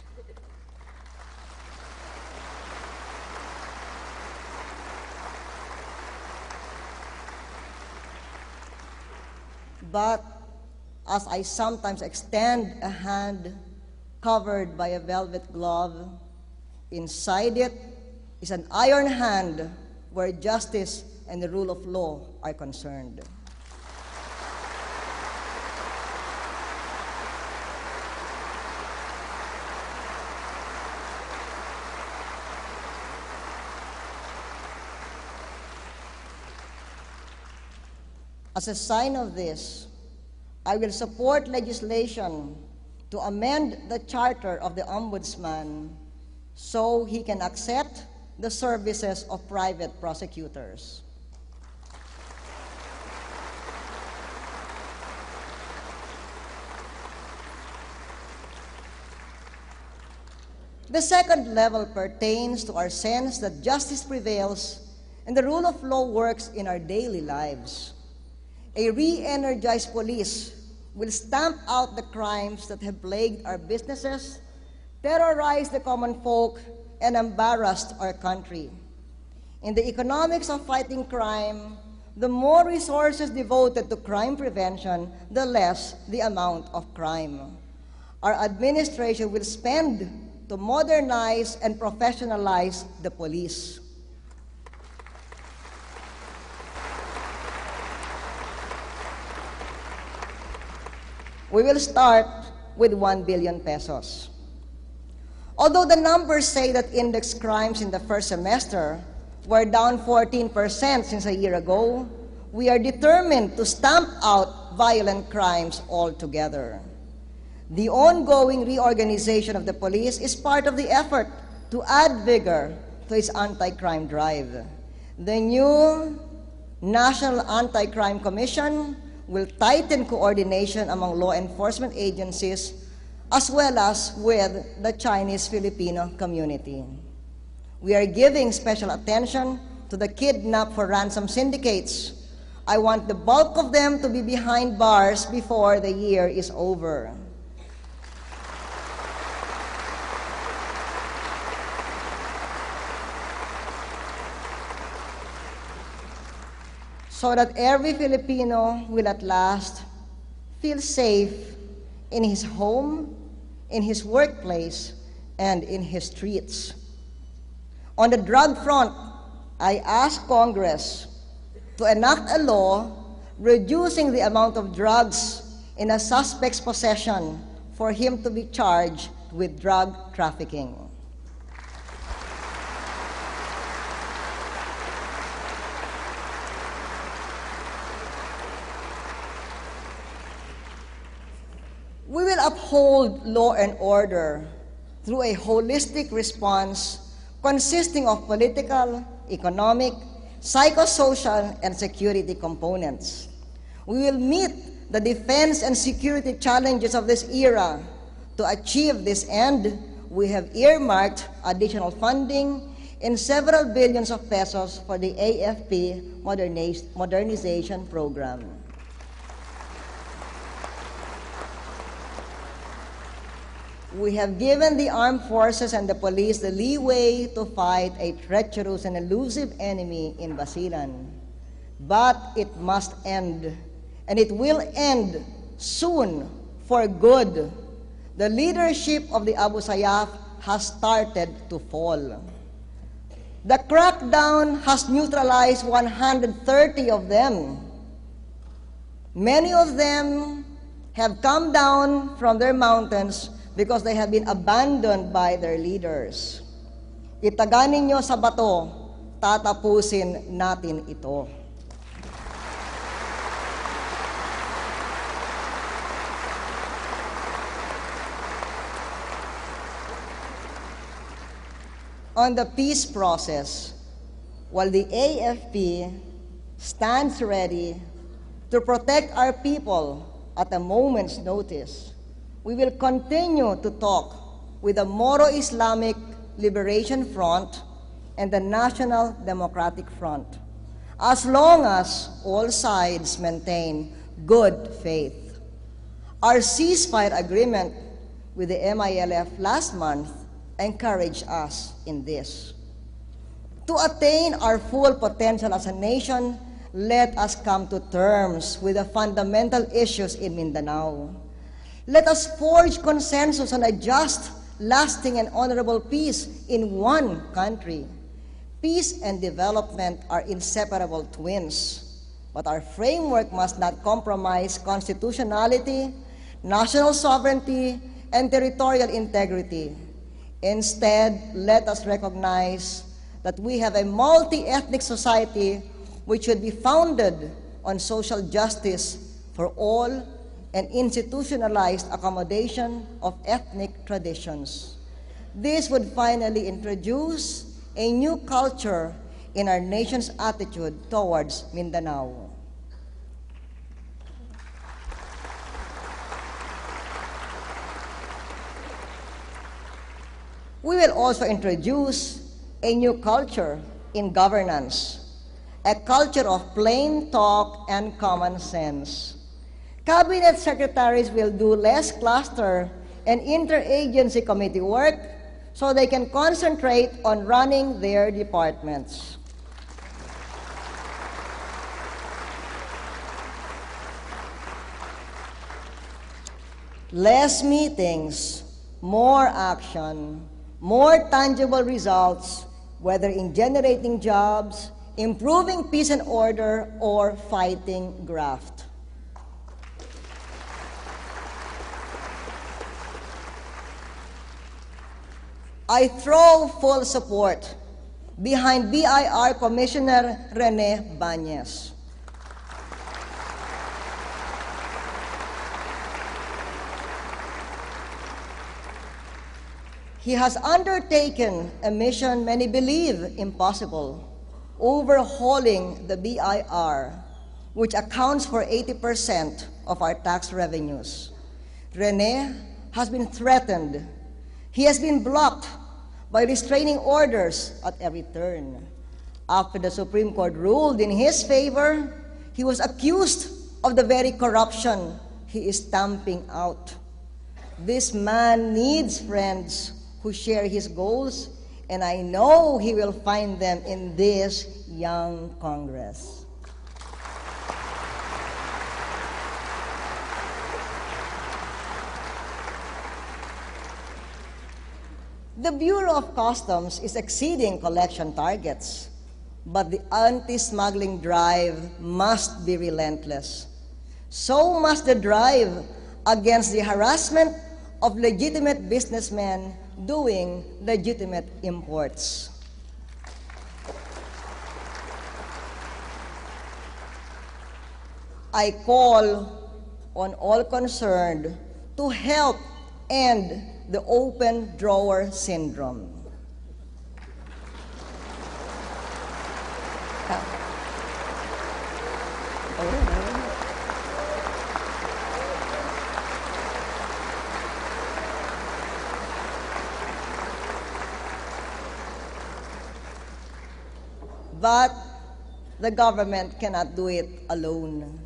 But as I sometimes extend a hand covered by a velvet glove, inside it is an iron hand where justice and the rule of law are concerned. As a sign of this, I will support legislation to amend the charter of the Ombudsman so he can accept the services of private prosecutors. The second level pertains to our sense that justice prevails and the rule of law works in our daily lives. A re-energized police will stamp out the crimes that have plagued our businesses, terrorized the common folk, and embarrassed our country. In the economics of fighting crime, the more resources devoted to crime prevention, the less the amount of crime. Our administration will spend to modernize and professionalize the police. We will start with 1 billion pesos. Although the numbers say that index crimes in the first semester were down 14% since a year ago, we are determined to stamp out violent crimes altogether. The ongoing reorganization of the police is part of the effort to add vigor to its anti-crime drive. The new National Anti-Crime Commission will tighten coordination among law enforcement agencies as well as with the Chinese-Filipino community. We are giving special attention to the kidnap for ransom syndicates. I want the bulk of them to be behind bars before the year is over. So that every Filipino will at last feel safe in his home, in his workplace, and in his streets. On the drug front, I ask Congress to enact a law reducing the amount of drugs in a suspect's possession for him to be charged with drug trafficking. We will uphold law and order through a holistic response consisting of political, economic, psychosocial, and security components. We will meet the defense and security challenges of this era. To achieve this end, we have earmarked additional funding in several billions of pesos for the AFP modernization program. We have given the armed forces and the police the leeway to fight a treacherous and elusive enemy in Basilan. But it must end, and it will end soon for good. The leadership of the Abu Sayyaf has started to fall. The crackdown has neutralized 130 of them. Many of them have come down from their mountains because they have been abandoned by their leaders. Itaganin nyo sa bato, tatapusin natin ito. On the peace process, while the AFP stands ready to protect our people at a moment's notice, we will continue to talk with the Moro Islamic Liberation Front and the National Democratic Front, as long as all sides maintain good faith. Our ceasefire agreement with the MILF last month encouraged us in this. To attain our full potential as a nation, let us come to terms with the fundamental issues in Mindanao. Let us forge consensus on a just, lasting, and honorable peace in one country. Peace and development are inseparable twins, but our framework must not compromise constitutionality, national sovereignty, and territorial integrity. Instead, let us recognize that we have a multi-ethnic society which should be founded on social justice for all and institutionalized accommodation of ethnic traditions. This would finally introduce a new culture in our nation's attitude towards Mindanao. We will also introduce a new culture in governance, a culture of plain talk and common sense. Cabinet secretaries will do less cluster and interagency committee work so they can concentrate on running their departments. Less meetings, more action, more tangible results, whether in generating jobs, improving peace and order, or fighting graft. I throw full support behind BIR Commissioner Rene Bañez. He has undertaken a mission many believe impossible, overhauling the BIR, which accounts for 80% of our tax revenues. Rene has been threatened. He has been blocked by restraining orders at every turn. After the Supreme Court ruled in his favor, he was accused of the very corruption he is stamping out. This man needs friends who share his goals, and I know he will find them in this young Congress. The Bureau of Customs is exceeding collection targets, but the anti-smuggling drive must be relentless. So must the drive against the harassment of legitimate businessmen doing legitimate imports. I call on all concerned to help end the open drawer syndrome. But the government cannot do it alone.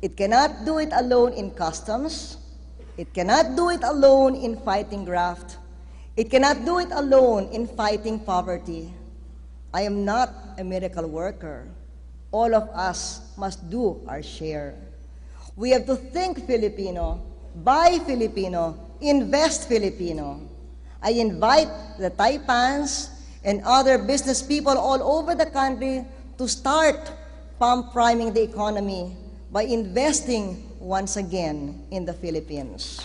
It cannot do it alone in customs. It cannot do it alone in fighting graft. It cannot do it alone in fighting poverty. I am not a miracle worker. All of us must do our share. We have to think Filipino, buy Filipino, invest Filipino. I invite the Taipans and other business people all over the country to start pump priming the economy by investing once again in the Philippines.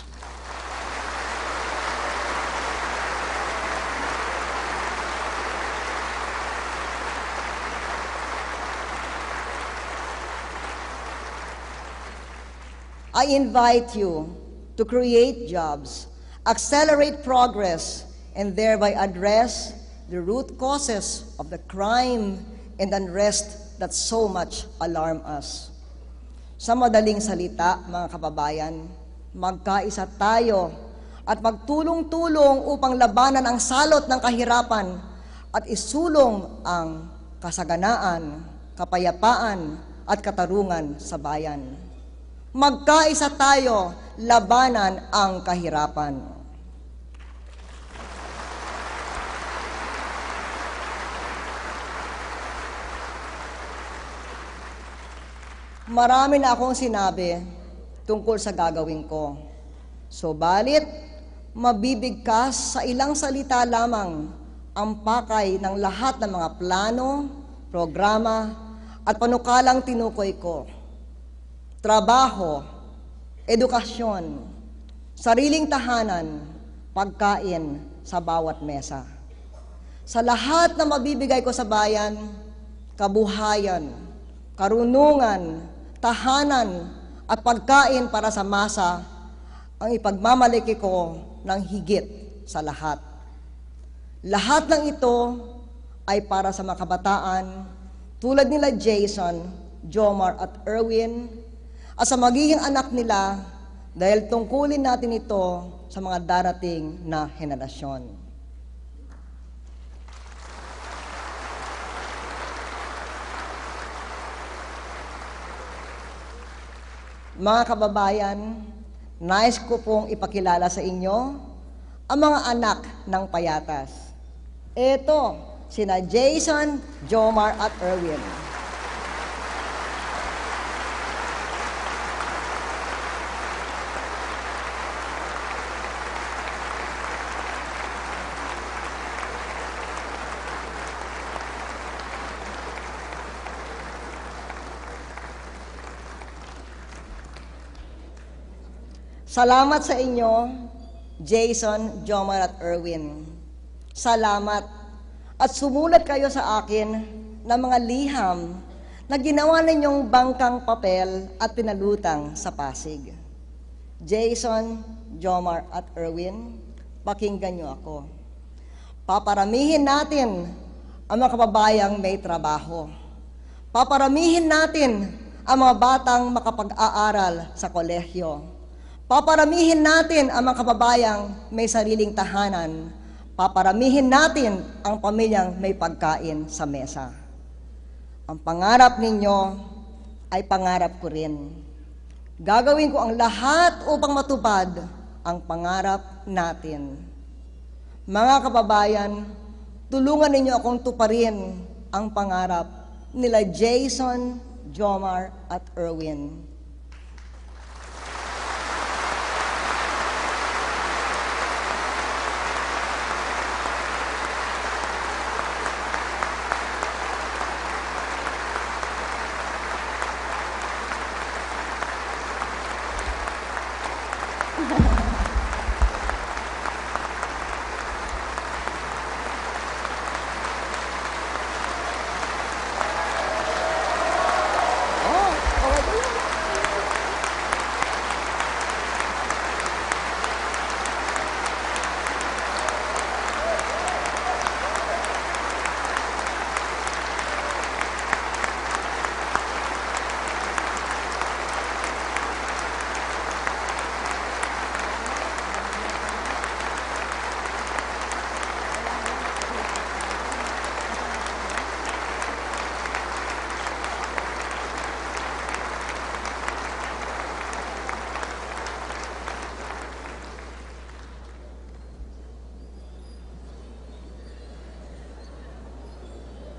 I invite you to create jobs, accelerate progress, and thereby address the root causes of the crime and unrest that so much alarm us. Sa madaling salita, mga kababayan, magkaisa tayo at magtulong-tulong upang labanan ang salot ng kahirapan at isulong ang kasaganaan, kapayapaan at katarungan sa bayan. Magkaisa tayo, labanan ang kahirapan. Marami na akong sinabi tungkol sa gagawin ko. Subalit, mabibigkas sa ilang salita lamang ang pakay ng lahat ng mga plano, programa, at panukalang tinukoy ko. Trabaho, edukasyon, sariling tahanan, pagkain sa bawat mesa. Sa lahat na mabibigay ko sa bayan, kabuhayan, karunungan, tahanan, at pagkain para sa masa ang ipagmamalaki ko ng higit sa lahat. Lahat ng ito ay para sa mga kabataan tulad nila Jason, Jomar at Erwin at sa magiging anak nila dahil tungkulin natin ito sa mga darating na henerasyon. Mga kababayan, nais ko pong ipakilala sa inyo ang mga anak ng Payatas. Ito, sina Jason, Jomar at Erwin. Salamat sa inyo, Jason, Jomar at Erwin. Salamat at sumulat kayo sa akin ng mga liham na ginawa ninyong bangkang papel at pinalutang sa Pasig. Jason, Jomar at Erwin, pakinggan niyo ako. Paparamihin natin ang mga kababayang may trabaho. Paparamihin natin ang mga batang makapag-aaral sa kolehiyo. Paparamihin natin ang mga kababayang may sariling tahanan. Paparamihin natin ang pamilyang may pagkain sa mesa. Ang pangarap ninyo ay pangarap ko rin. Gagawin ko ang lahat upang matupad ang pangarap natin. Mga kababayan, tulungan ninyo akong tuparin ang pangarap nila Jason, Jomar at Erwin.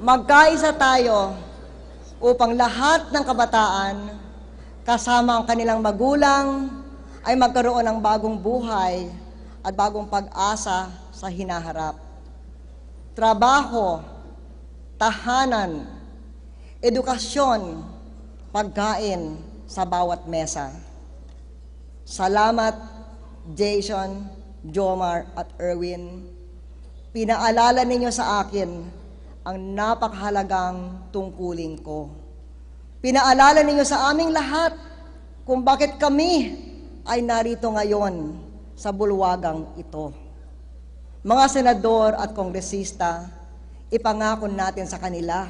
Magkaisa tayo upang lahat ng kabataan, kasama ang kanilang magulang, ay magkaroon ng bagong buhay at bagong pag-asa sa hinaharap. Trabaho, tahanan, edukasyon, pagkain sa bawat mesa. Salamat, Jason, Jomar at Erwin. Pinaalala ninyo sa akin ang napakahalagang tungkulin ko. Pinaalala ninyo sa aming lahat kung bakit kami ay narito ngayon sa bulwagang ito. Mga senador at kongresista, ipangako natin sa kanila,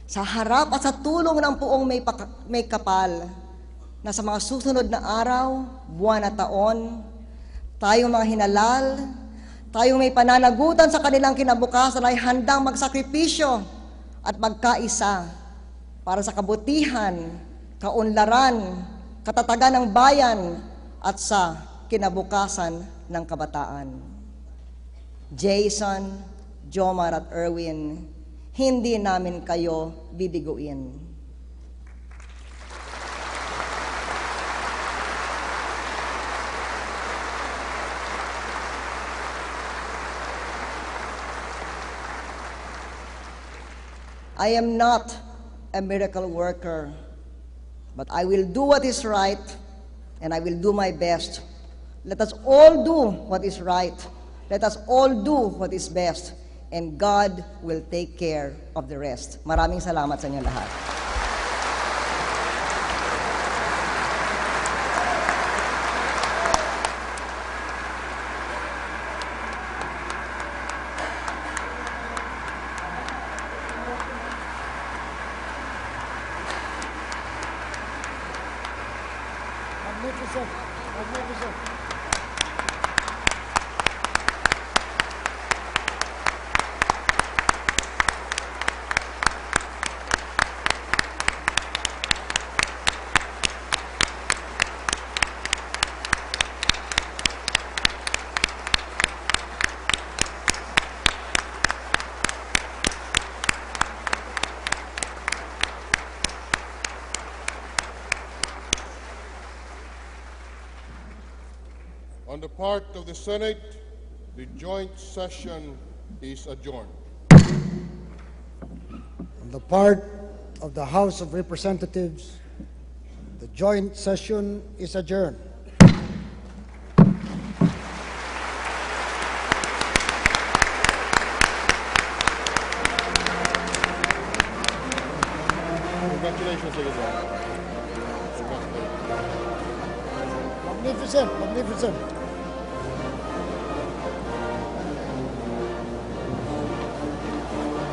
sa harap at sa tulong ng puong may kapal, na sa mga susunod na araw, buwan at taon, tayong mga hinalal, tayong may pananagutan sa kanilang kinabukasan ay handang magsakripisyo at magkaisa para sa kabutihan, kaunlaran, katatagan ng bayan at sa kinabukasan ng kabataan. Jason, Jomar at Erwin, hindi namin kayo bibiguin. I am not a miracle worker, but I will do what is right, and I will do my best. Let us all do what is right. Let us all do what is best, and God will take care of the rest. Maraming salamat sa inyo lahat. Magnificent. Magnificent. On the part of the Senate, the joint session is adjourned. On the part of the House of Representatives, the joint session is adjourned. Congratulations, Secretary. Magnificent. Magnificent.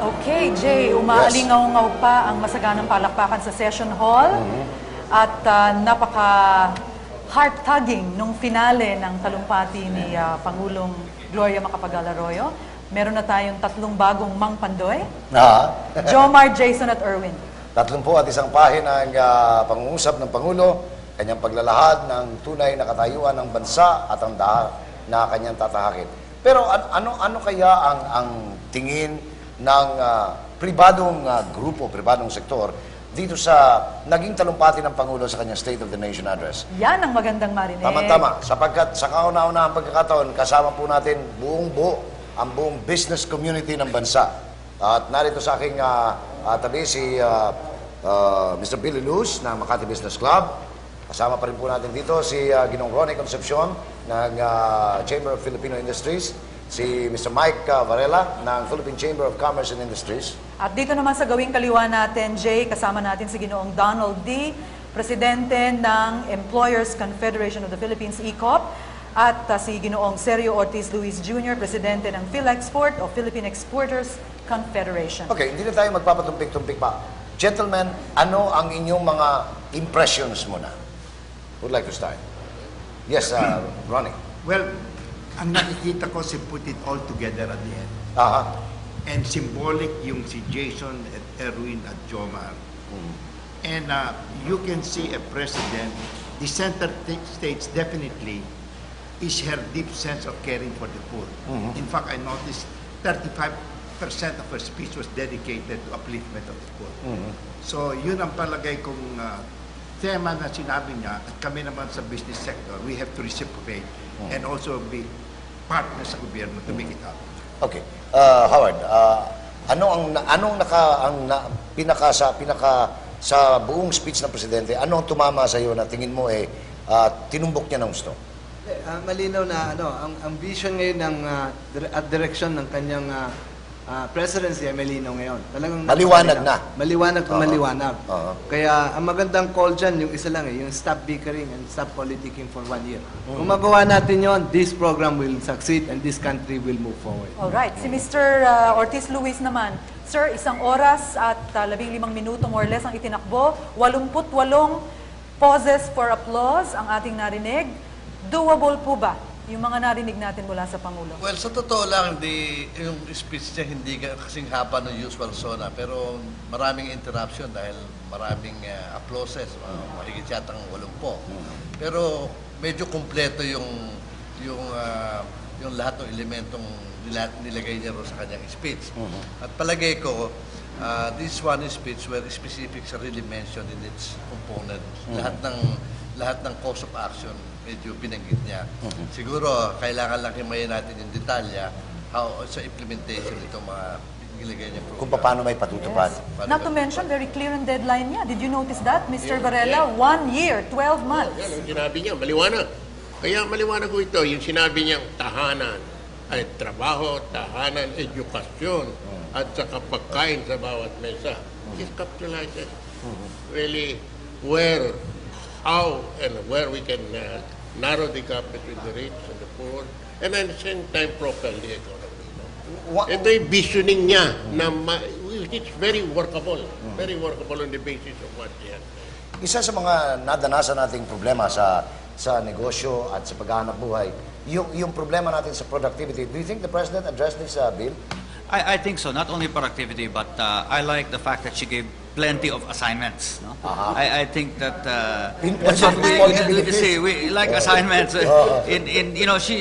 Okay, Jay, umaalingaw-ngaw pa ang masaganang palakpakan sa session hall at napaka-heart-tugging nung finale ng talumpati ni Pangulong Gloria Macapagal-Arroyo. Meron na tayong 3 bagong Mang Pandoy, Jomar, Jason at Erwin. 30 at isang pahina ang pangungusap ng Pangulo, kanyang paglalahad ng tunay na katayuan ng bansa at ang na kanyang tatahakin. Pero ano kaya ang tingin ng pribadong grupo, pribadong sektor dito sa naging talumpati ng Pangulo sa kanyang State of the Nation Address? Yan ang magandang marinig. Tama-tama, sapagkat sa kauna-unahang pagkakataon, kasama po natin buong-buo ang buong business community ng bansa. At narito sa aking tabi si Mr. Billy Luz ng Makati Business Club. Kasama pa rin po natin dito si Ginong Ronnie Concepcion ng Chamber of Filipino Industries, si Mr. Mike Varela ng Philippine Chamber of Commerce and Industries. At dito naman sa gawing kaliwa natin, Jay, kasama natin si Ginoong Donald D., Presidente ng Employers Confederation of the Philippines, ECOP, at si Ginoong Sergio Ortiz Luis Jr., Presidente ng PhilExport o Philippine Exporters Confederation. Okay, hindi na tayo magpapatumpik-tumpik pa. Gentlemen, ano ang inyong mga impressions muna? Would like to start. Yes, Ronnie. Well, ang nakikita ko si put it all together at the end. And symbolic yung si Jason at Erwin at Jomar. And you can see a president, the center states definitely is her deep sense of caring for the poor. In fact, I noticed 35% of her speech was dedicated to upliftment of the poor. So yun ang palagay kong tema na sinabi niya, at kami naman sa business sector, we have to reciprocate and also be partners sa gobyerno to make it happen. Okay. Howard, pinaka sa buong speech ng presidente, ano ang tumama sa iyo na tingin mo tinumbok niya ng gusto? Malinaw na ang vision ngayon ng at direction ng kanyang presidency ay malinaw ngayon. Talagang maliwanag na. Maliwanag kung maliwanag. Kaya ang magandang call dyan, yung isa lang yung stop bickering and stop politicking for 1 year. Kung magawa natin yon, this program will succeed and this country will move forward. Alright, si Mr. Ortiz Luis naman. Sir, 1 oras at 15 minuto more or less ang itinakbo. 88 pauses for applause ang ating narinig. Doable po ba yung mga narinig natin mula sa Pangulo? Well, sa totoo lang, yung speech niya hindi kasing haba ng usual SONA, pero maraming interruption dahil maraming applauses, mahigit yatang 80. Pero medyo kumpleto yung lahat ng elementong nilagay niya ro sa kanyang speech. At palagay ko, this one speech where specifics are really mentioned in its components. Lahat ng course of action medyo binanggit niya. Siguro, kailangan lang himayin natin yung detalya sa implementation itong mga nilagay niya program. Kung paano may patutupad. Yes. Not to mention, very clear ang deadline niya. Did you notice that, Mr. Varela? 1 year, 12 months. Yan ang sinabi niya, maliwanag. Kaya maliwanag ko ito, yung sinabi niyang tahanan, ay trabaho, tahanan, edukasyon, at saka pagkain sa bawat mesa. Just capitalize it. Really, how and where we can narrow the gap between the rich and the poor, and at the same time propel the economy. Ito yung visioning niya na it's very workable. Very workable on the basis of what he has. Isa sa mga nadanasan nating problema sa sa negosyo at sa paghahanap buhay. Yung problema natin sa productivity, do you think the President addressed this bill? I think so. Not only productivity, but I like the fact that she gave plenty of assignments. No? I think that we like assignments.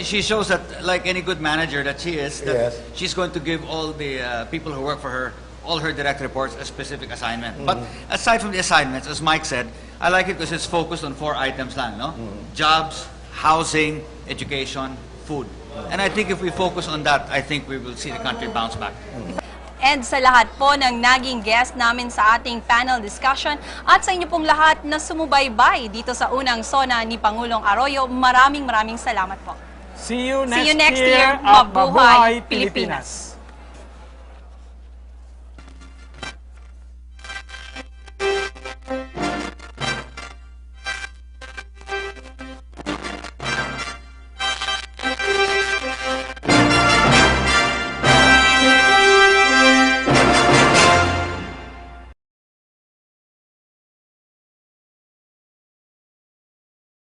She shows that, like any good manager that she is, that she's going to give all the people who work for her, all her direct reports, a specific assignment. But aside from the assignments, as Mike said, I like it because it's focused on 4 items lang, no? Jobs, housing, education, food. And I think if we focus on that, I think we will see the country bounce back. And sa lahat po ng naging guest namin sa ating panel discussion at sa inyo pong lahat na sumubaybay dito sa unang SONA ni Pangulong Arroyo, maraming salamat po. See you next year. Mabuhay, Pilipinas.